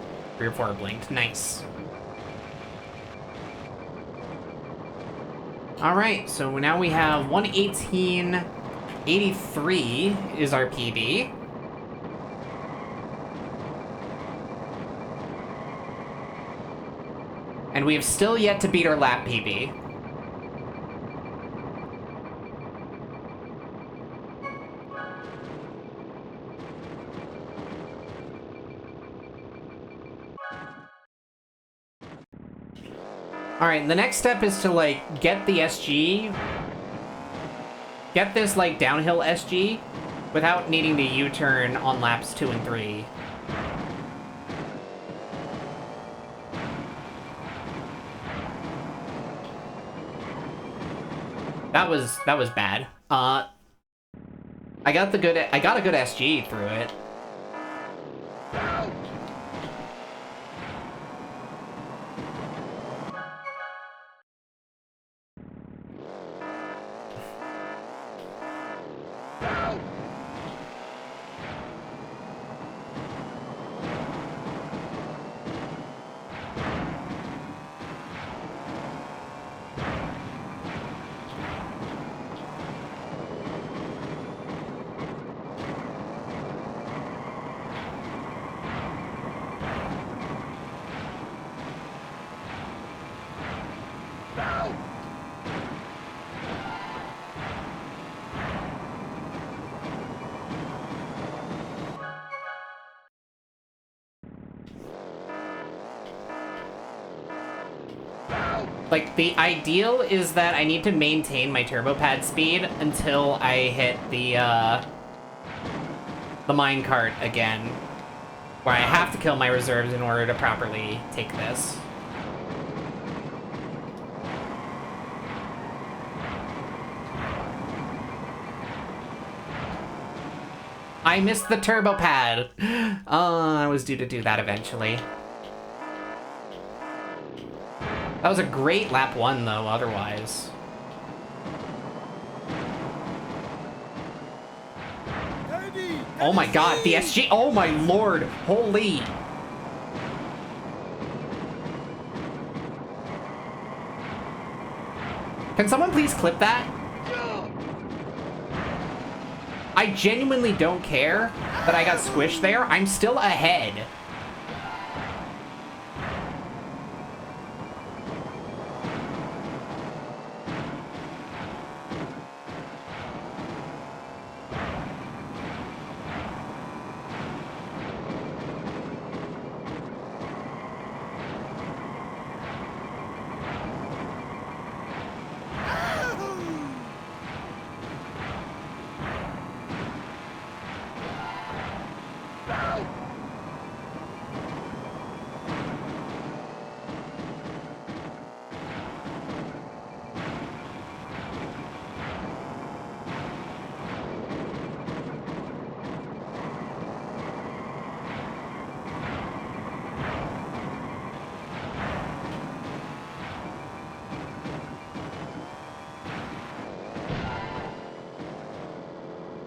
blinked. Nice. Alright, so now we have 118.83 is our PB. And we have still yet to beat our lap PB. Alright, the next step is to, like, get the SG. Get this, like, downhill SG without needing to U-turn on laps 2 and 3. That was bad. I got a good SG through it. Like, the ideal is that I need to maintain my turbo pad speed until I hit the minecart again, where I have to kill my reserves in order to properly take this. I missed the turbo pad! I was due to do that eventually. That was a great lap 1, though, otherwise. Oh my god, the SG! Oh my lord! Holy! Can someone please clip that? I genuinely don't care that I got squished there. I'm still ahead.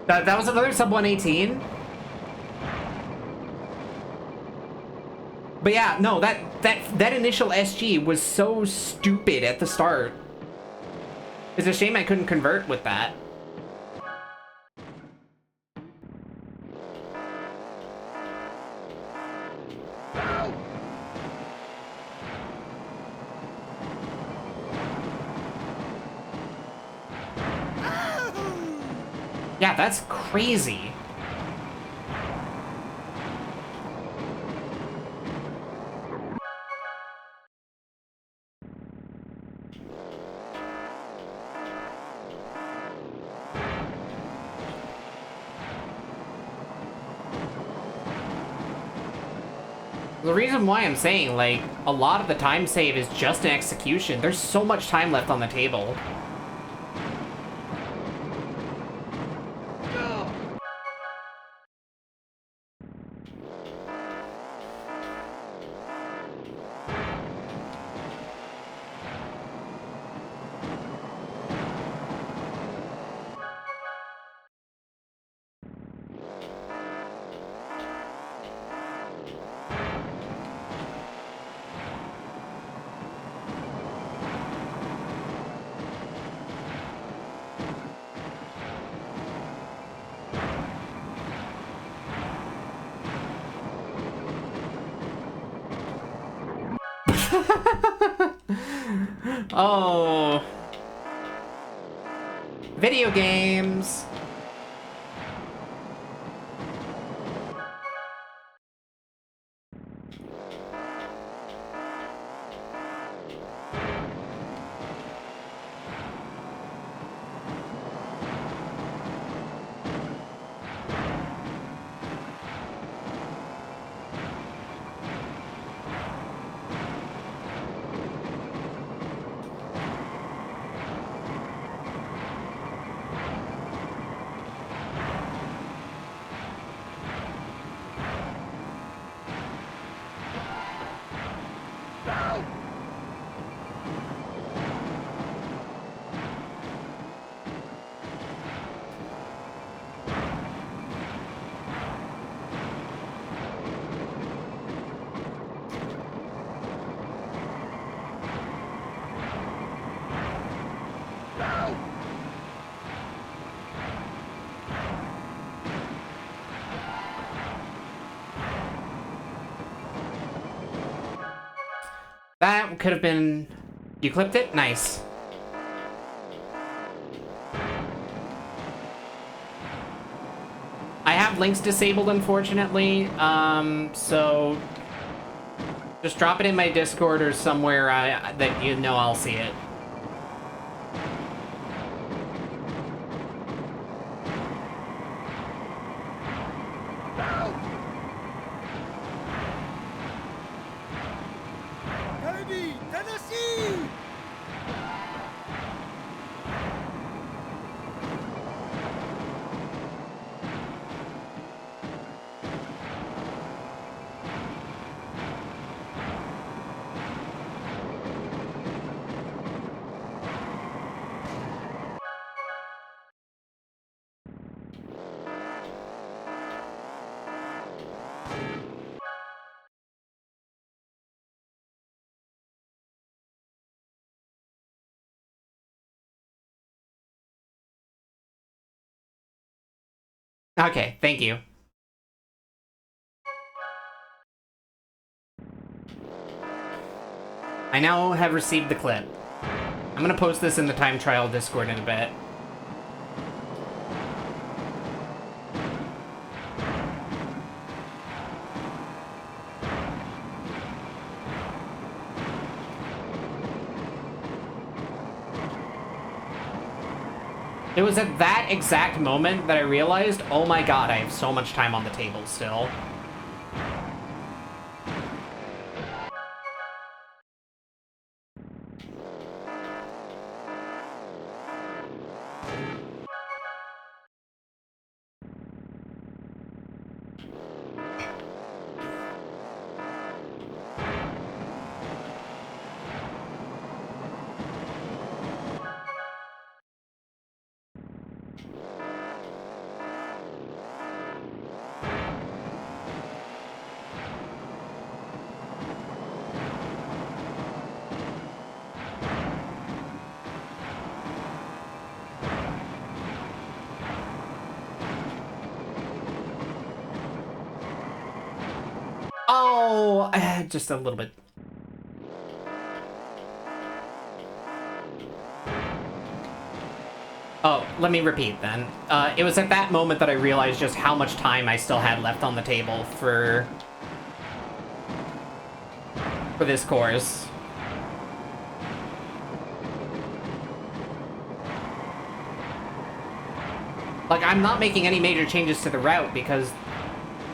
That was another sub 118. But yeah, no, that initial SG was so stupid at the start. It's a shame I couldn't convert with that. Yeah, that's crazy. The reason why I'm saying, like, a lot of the time save is just an execution. There's so much time left on the table. Oh. Video games. That could have been... You clipped it? Nice. I have links disabled, unfortunately, so... Just drop it in my Discord or somewhere that you know I'll see it. Okay, thank you. I now have received the clip. I'm gonna post this in the time trial Discord in a bit. It was at that exact moment that I realized, oh my god, I have so much time on the table still. Oh, just a little bit. Oh, let me repeat then. It was at that moment that I realized just how much time I still had left on the table for this course. Like, I'm not making any major changes to the route because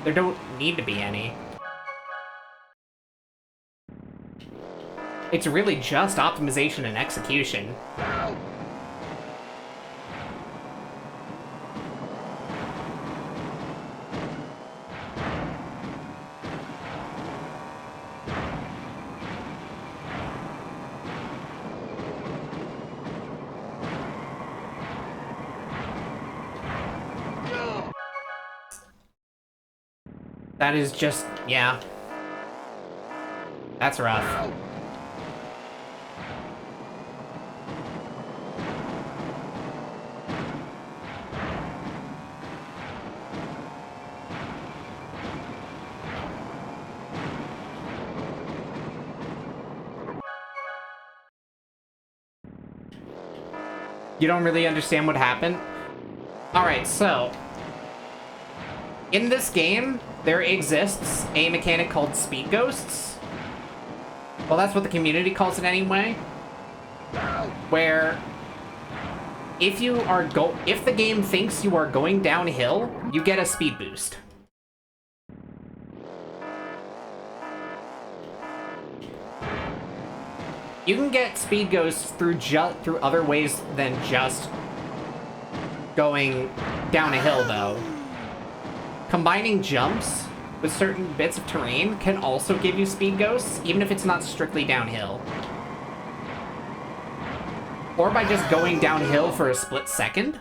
there don't need to be any. It's really just optimization and execution. That is just, yeah. That's rough. You don't really understand what happened? Alright, so... in this game, there exists a mechanic called speed ghosts. Well, that's what the community calls it anyway. Where... if the game thinks you are going downhill, you get a speed boost. You can get speed ghosts through other ways than just going down a hill, though. Combining jumps with certain bits of terrain can also give you speed ghosts, even if it's not strictly downhill. Or by just going downhill for a split second,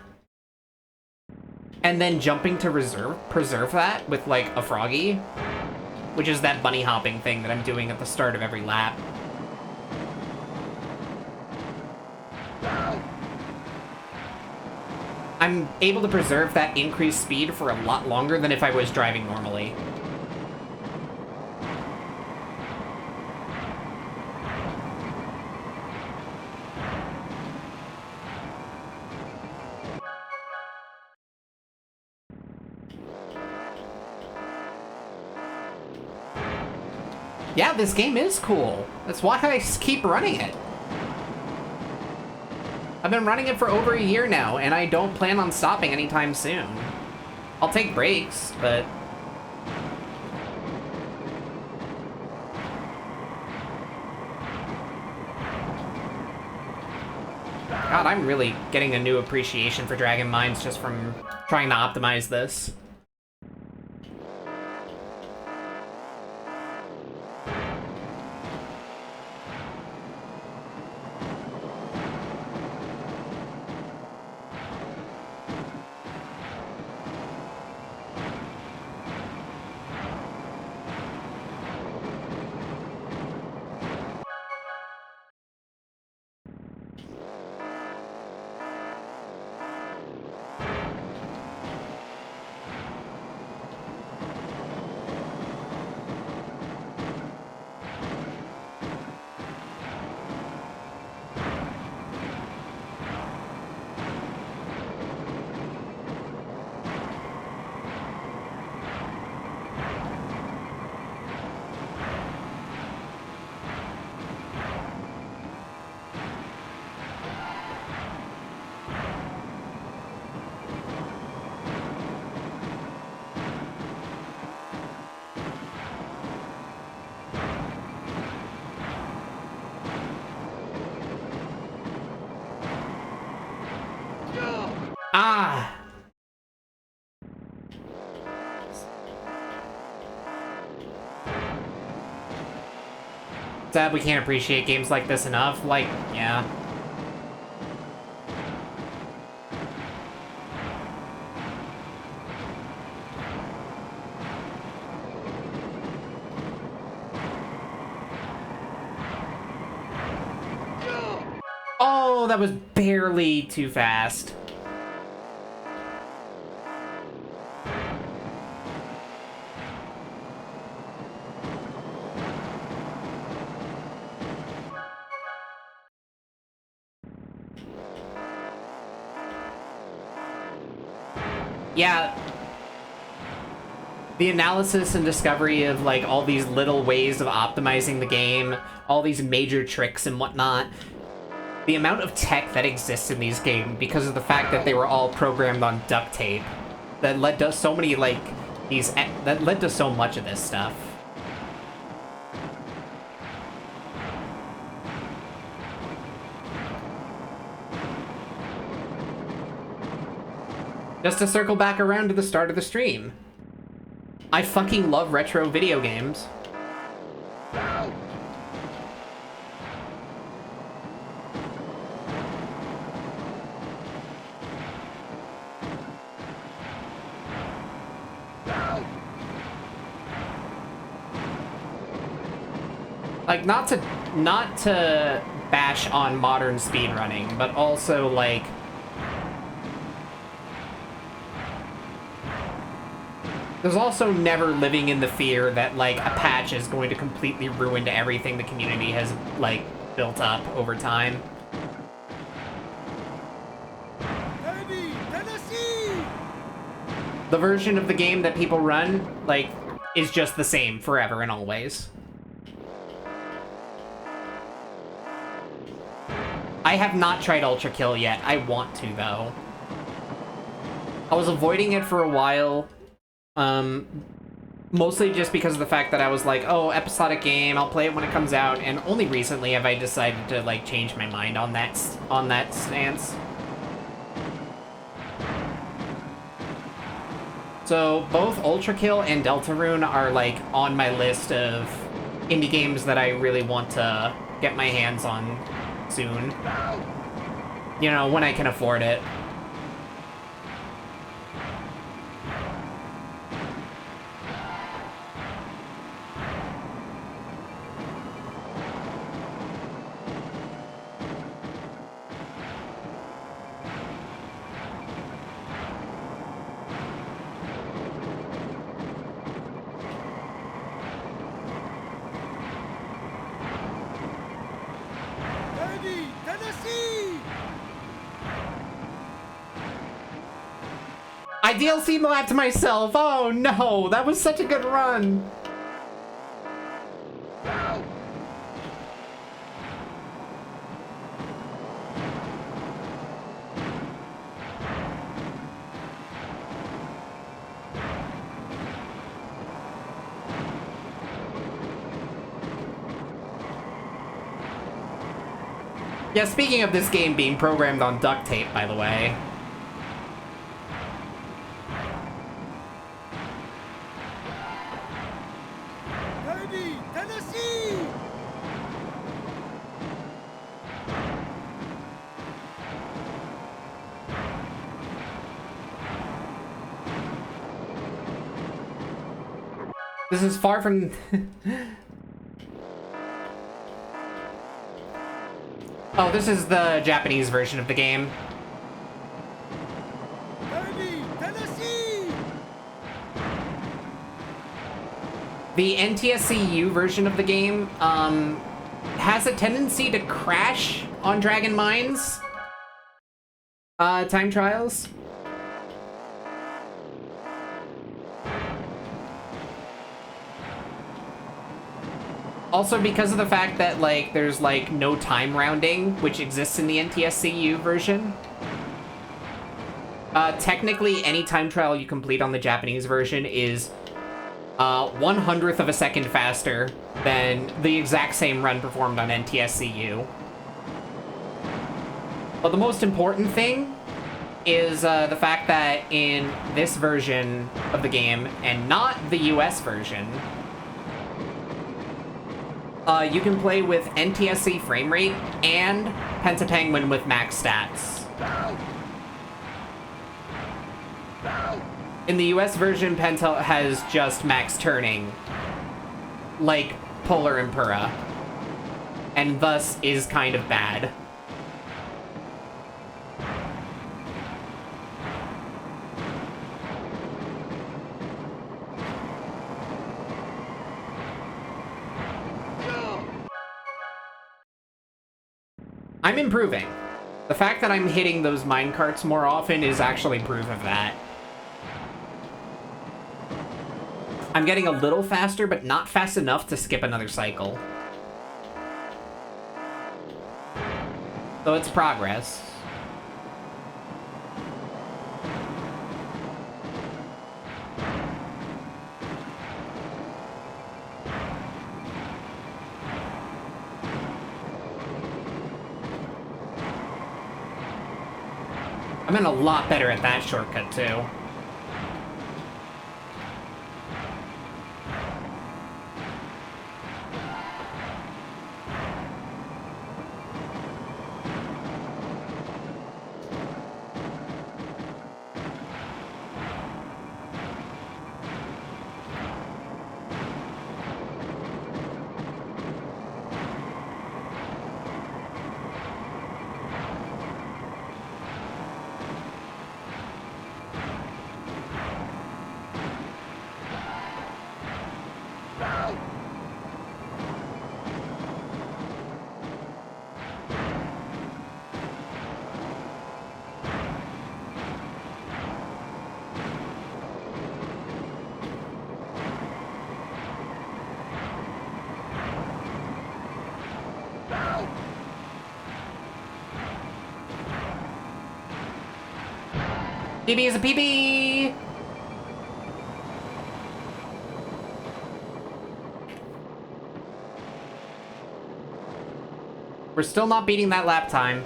and then jumping to preserve that with, like, a froggy, which is that bunny hopping thing that I'm doing at the start of every lap. I'm able to preserve that increased speed for a lot longer than if I was driving normally. Yeah, this game is cool. That's why I keep running it. I've been running it for over a year now, and I don't plan on stopping anytime soon. I'll take breaks, but... God, I'm really getting a new appreciation for Dragon Mines just from trying to optimize this. Ah! Sad we can't appreciate games like this enough. Like, yeah. Oh, that was barely too fast. Yeah, the analysis and discovery of, like, all these little ways of optimizing the game, all these major tricks and whatnot, the amount of tech that exists in these games because of the fact that they were all programmed on duct tape, that led to so many, like, that led to so much of this stuff. Just to circle back around to the start of the stream. I fucking love retro video games. Like, not to bash on modern speedrunning, but also, like, there's also never living in the fear that, like, a patch is going to completely ruin everything the community has, like, built up over time. the version of the game that people run, like, is just the same forever and always. I have not tried Ultra Kill yet. I want to, though. I was avoiding it for a while, mostly just because of the fact that I was like, oh, episodic game, I'll play it when it comes out, and only recently have I decided to, like, change my mind on that stance. So both Ultra Kill and Deltarune are, like, on my list of indie games that I really want to get my hands on soon. You know, when I can afford it. I DLC mapped myself! Oh no! That was such a good run! Yeah, speaking of this game being programmed on duct tape, by the way. This is far from... Oh, this is the Japanese version of the game. The NTSC-U version of the game has a tendency to crash on Dragon Mines time trials. Also, because of the fact that, like, there's, like, no time rounding, which exists in the NTSC-U version. Technically, any time trial you complete on the Japanese version is 1/100th of a second faster than the exact same run performed on NTSC-U. But the most important thing is the fact that in this version of the game, and not the US version, you can play with NTSC frame rate and Pentapenguin with max stats. In the US version, Penta has just max turning, like Polar Impera, and thus is kind of bad. I'm improving. The fact that I'm hitting those minecarts more often is actually proof of that. I'm getting a little faster, but not fast enough to skip another cycle. So it's progress. I'm in a lot better at that shortcut, too. PB is a PB! We're still not beating that lap time.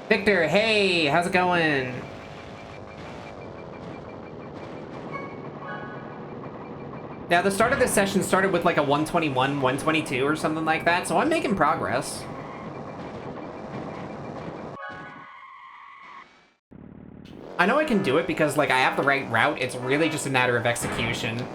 Victor, hey, how's it going? Now, the start of this session started with like a 121, 122 or something like that, so I'm making progress. I know I can do it because, like, I have the right route. It's really just a matter of execution.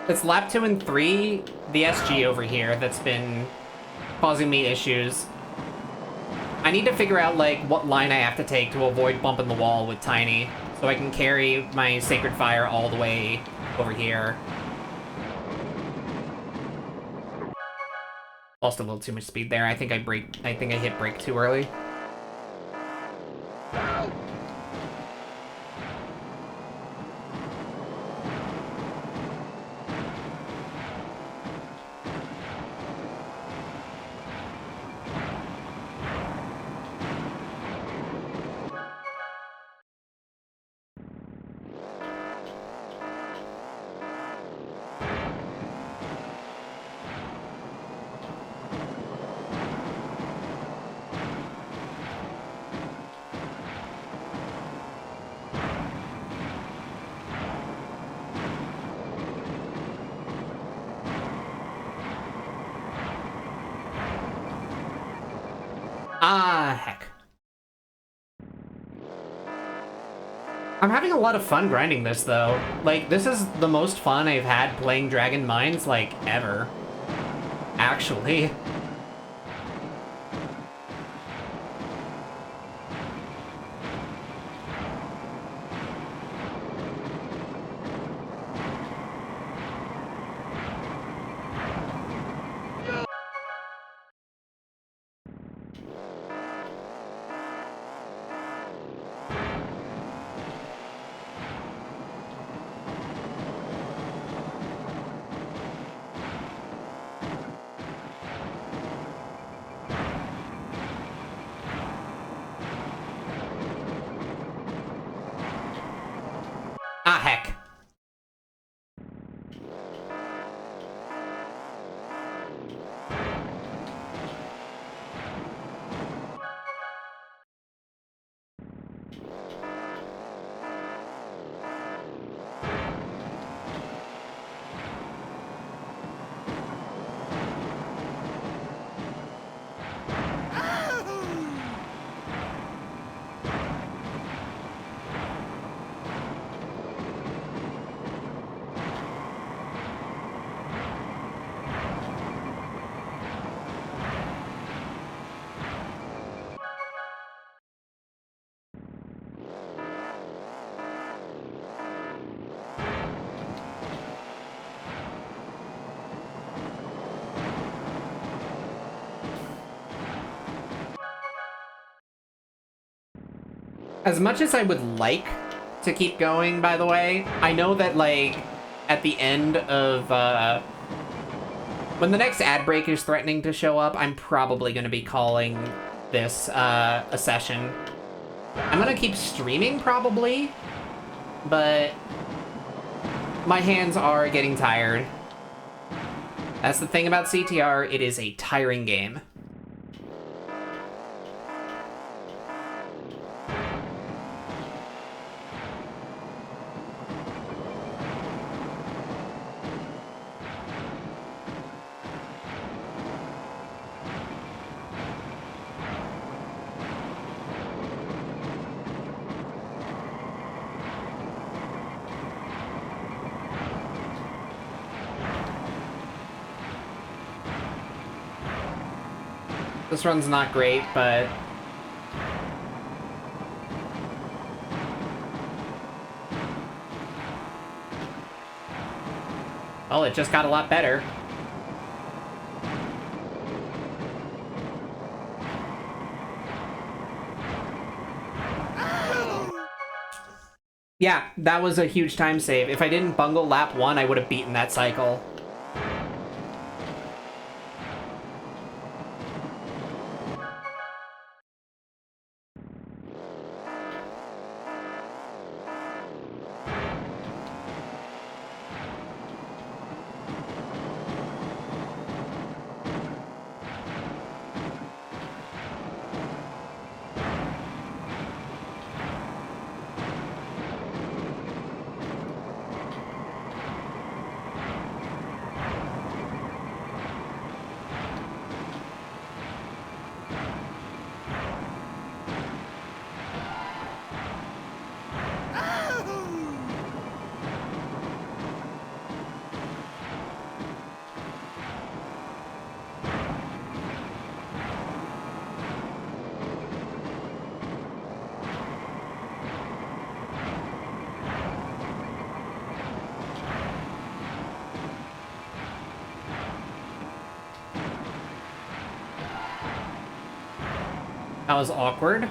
It's lap 2 and 3, the SG over here, that's been causing me issues. I need to figure out, like, what line I have to take to avoid bumping the wall with Tiny, so I can carry my Sacred Fire all the way over here. Lost a little too much speed there. I think I hit brake too early. Ah, heck. I'm having a lot of fun grinding this, though. Like, this is the most fun I've had playing Dragon Mines, like, ever. Actually. Ah, heck. As much as I would like to keep going, by the way, I know that, like, at the end of, when the next ad break is threatening to show up, I'm probably going to be calling this, a session. I'm going to keep streaming, probably, but my hands are getting tired. That's the thing about CTR, it is a tiring game. This run's not great, but... well, it just got a lot better. Yeah, that was a huge time save. If I didn't bungle lap 1, I would have beaten that cycle. That was awkward.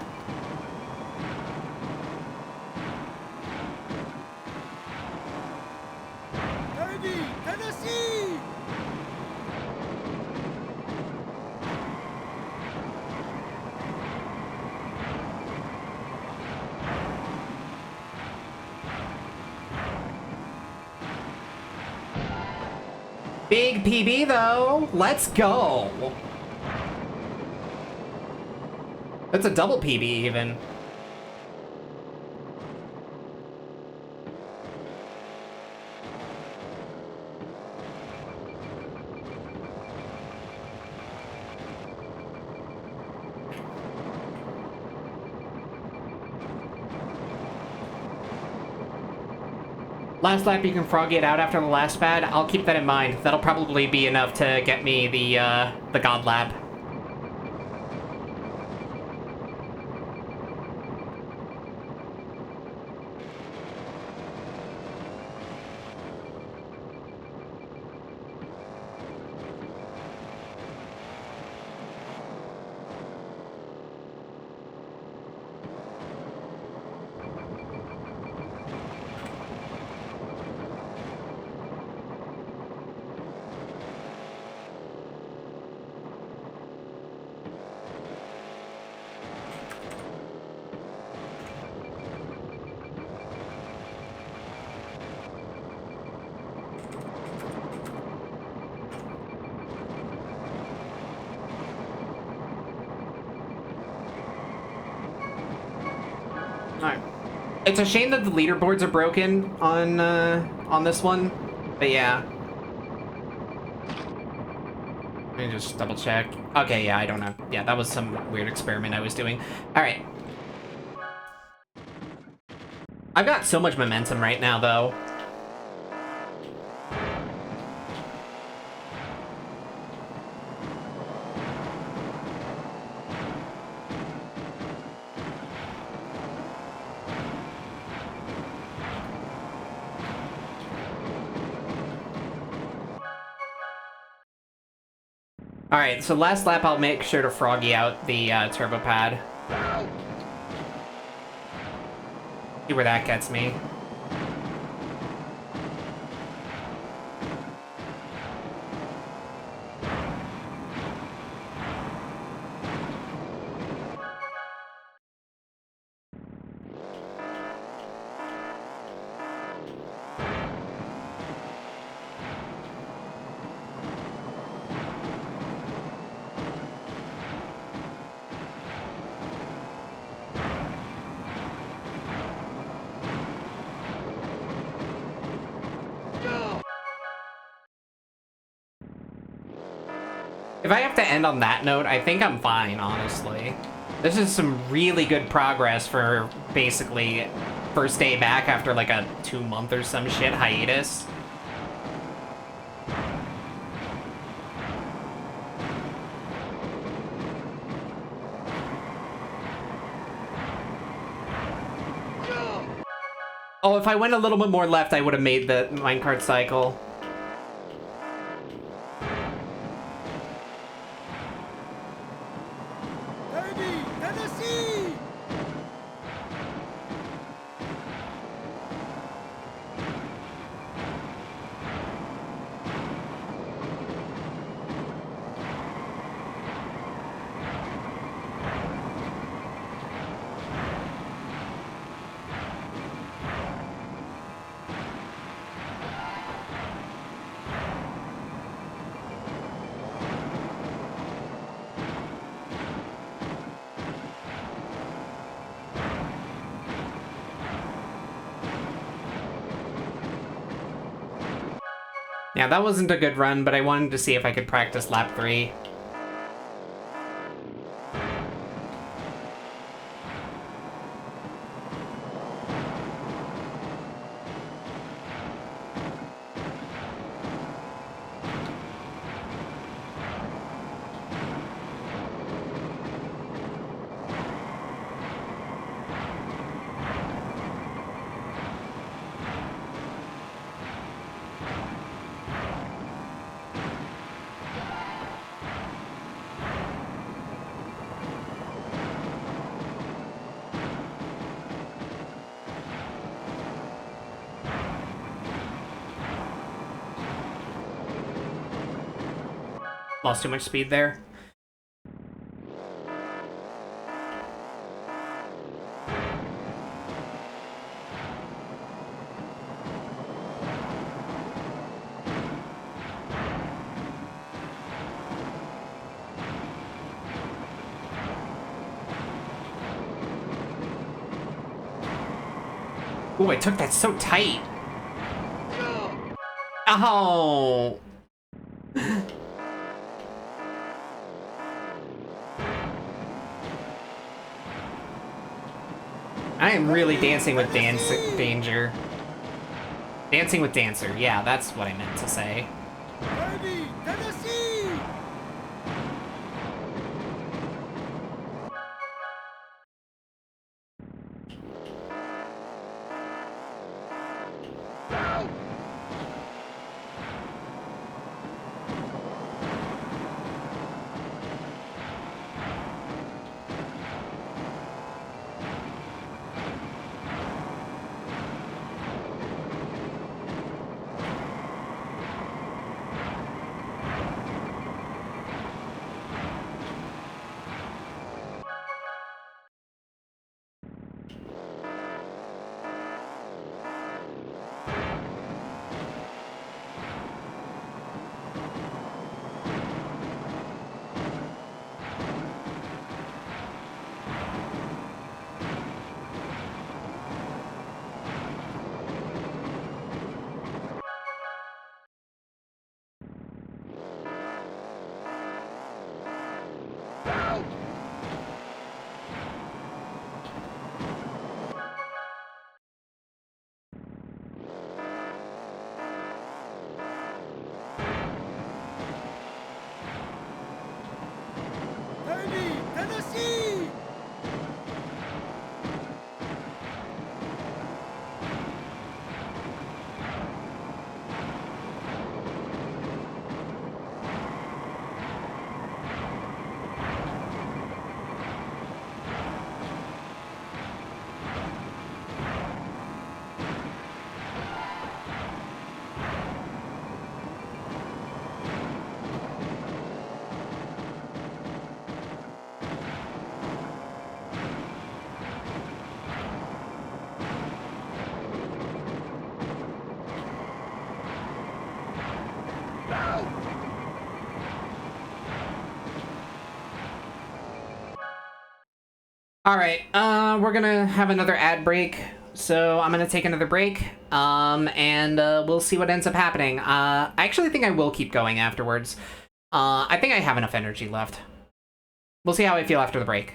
Big PB though. Let's go. That's a double PB even. Last lap you can froggy it out after the last pad. I'll keep that in mind. That'll probably be enough to get me the God Lab. Alright. It's a shame that the leaderboards are broken on this one, but yeah. Let me just double check. Okay, yeah, I don't know. Yeah, that was some weird experiment I was doing. Alright. I've got so much momentum right now, though. Alright, so last lap I'll make sure to froggy out the turbo pad. See where that gets me. If I have to end on that note, I think I'm fine, honestly. This is some really good progress for basically first day back after like a 2-month or some shit hiatus. Oh, if I went a little bit more left, I would have made the minecart cycle. Yeah, that wasn't a good run, but I wanted to see if I could practice lap 3. Lost too much speed there. Ooh, I took that so tight. Oh. I am really dancing with danger. Dancing with Dancer. Yeah, that's what I meant to say. All right, we're gonna have another ad break, so I'm gonna take another break, and we'll see what ends up happening. I actually think I will keep going afterwards. I think I have enough energy left. We'll see how I feel after the break.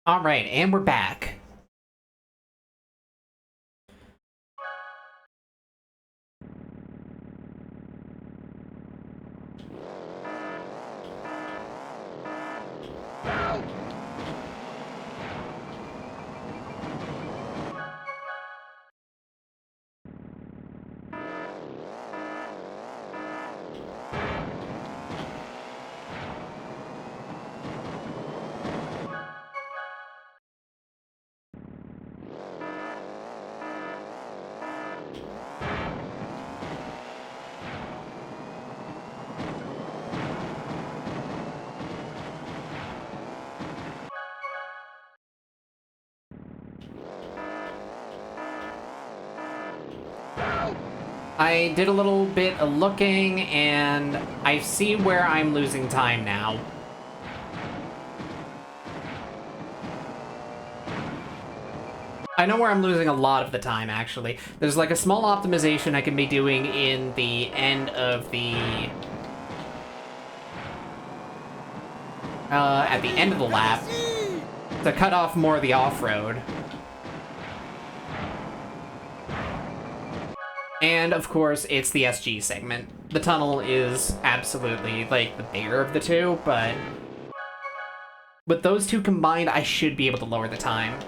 Alright, and we're back. I did a little bit of looking, and I see where I'm losing time now. I know where I'm losing a lot of the time, actually. There's like a small optimization I can be doing in the end of the... at the end of the lap to cut off more of the off-road. And, of course, it's the SG segment. The tunnel is absolutely, like, the bigger of the two, but... with those two combined, I should be able to lower the time.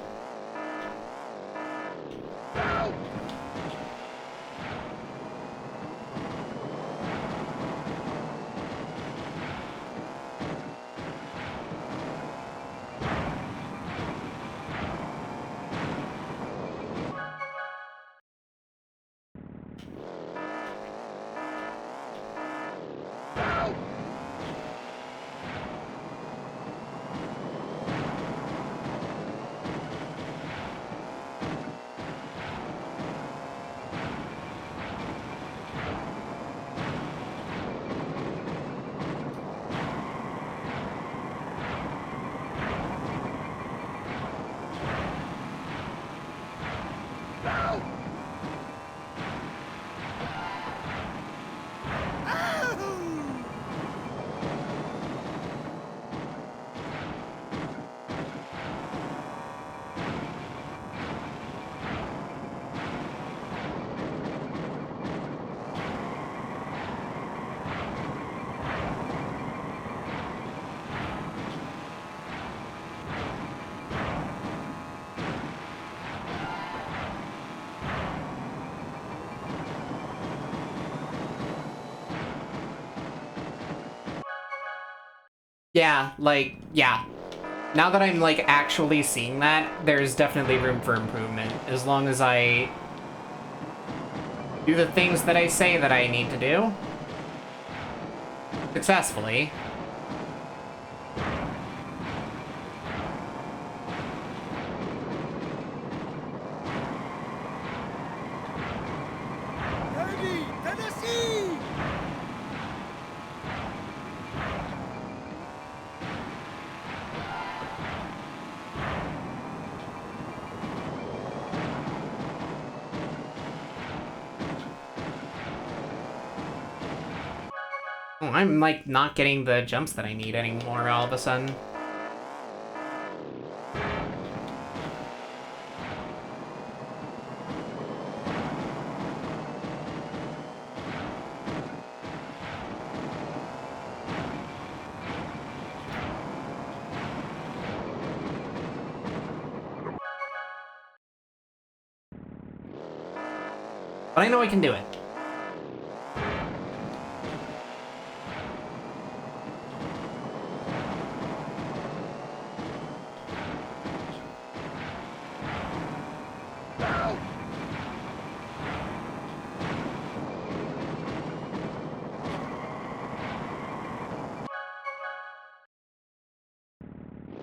Yeah, like, yeah. Now that I'm, like, actually seeing that, there's definitely room for improvement. As long as I do the things that I say that I need to do successfully. Oh, I'm, like, not getting the jumps that I need anymore all of a sudden. But I know I can do it.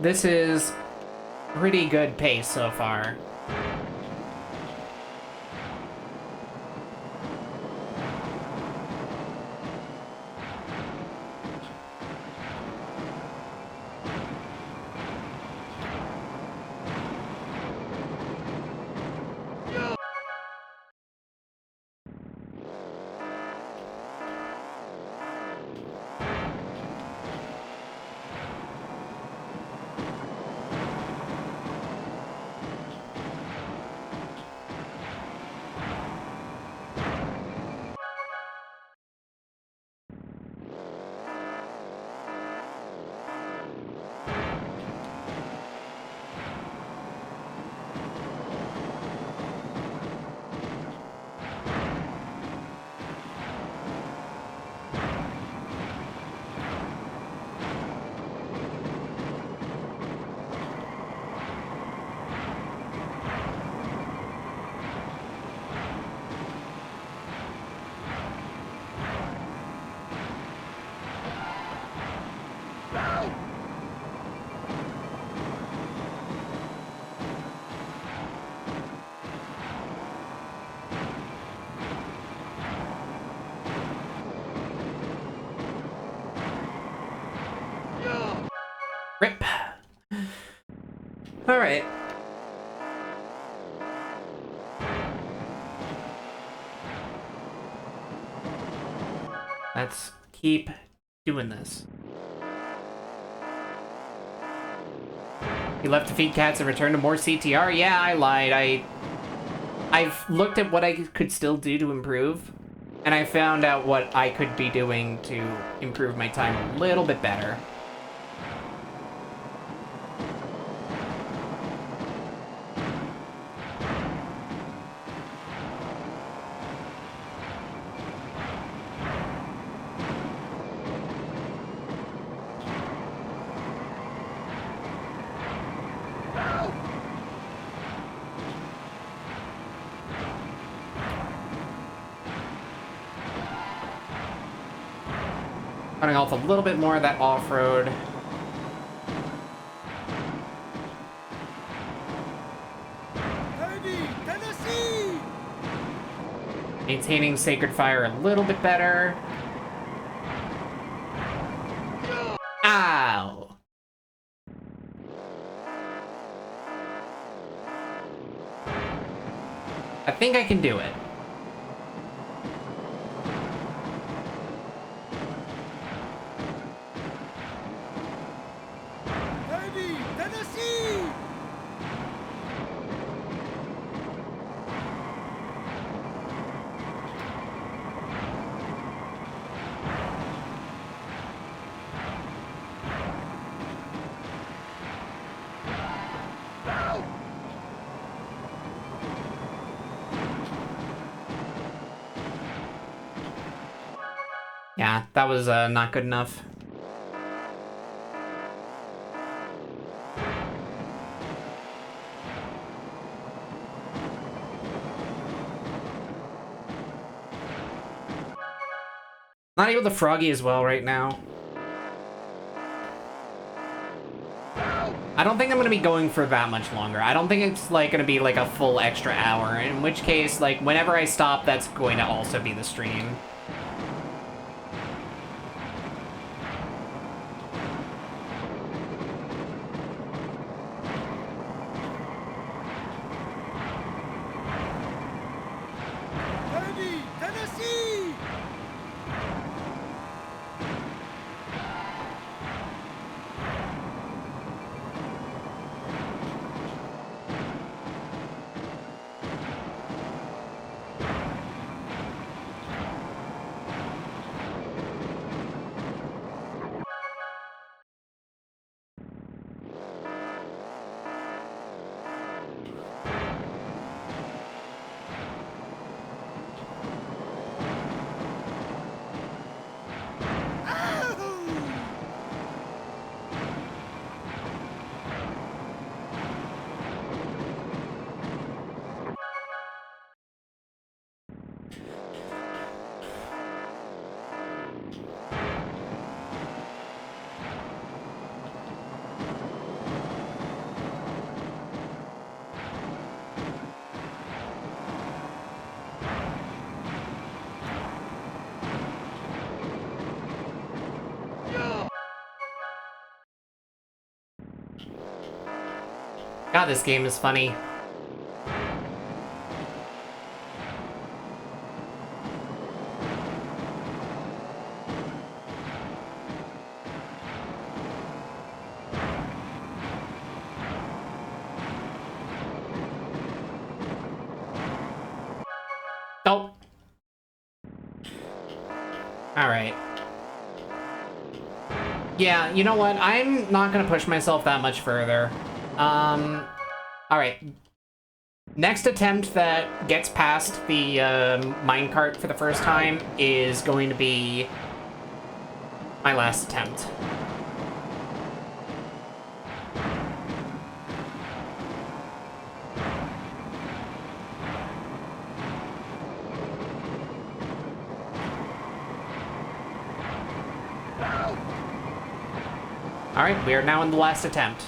This is pretty good pace so far. Rip. Alright. Let's keep doing this. You left to feed cats and return to more CTR? Yeah, I lied. I've looked at what I could still do to improve, and I found out what I could be doing to improve my time a little bit better. Running off a little bit more of that off-road. Maintaining Sacred Fire a little bit better. Ow! I think I can do it. Yeah, that was not good enough. Not able to froggy as well right now. I don't think I'm gonna be going for that much longer. I don't think it's like gonna be like a full extra hour, in which case, like, whenever I stop, that's going to also be the stream. God, this game is funny. Oh. Alright. Yeah, you know what? I'm not gonna push myself that much further. Alright. Next attempt that gets past the minecart for the first time is going to be my last attempt. Alright, we are now in the last attempt.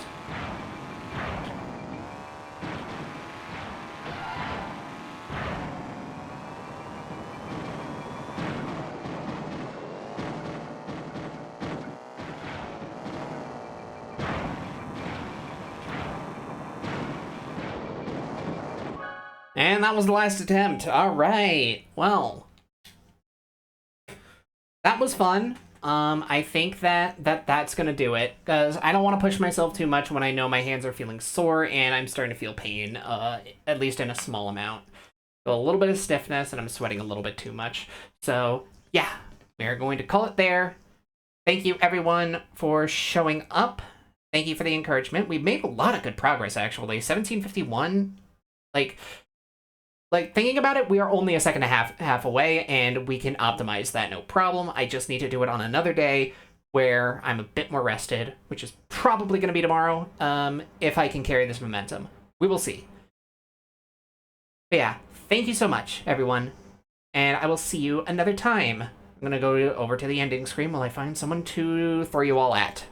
And that was the last attempt. All right. Well, that was fun. I think that's gonna do it, because I don't want to push myself too much when I know my hands are feeling sore and I'm starting to feel pain, at least in a small amount. So a little bit of stiffness and I'm sweating a little bit too much. So yeah, we're going to call it there. Thank you everyone for showing up. Thank you for the encouragement. We've made a lot of good progress actually. 1751, like thinking about it, we are only a second and a half away, and we can optimize that no problem. I just need to do it on another day where I'm a bit more rested, which is probably going to be tomorrow, if I can carry this momentum. We will see. But yeah, thank you so much, everyone, and I will see you another time. I'm going to go over to the ending screen while I find someone to throw you all at.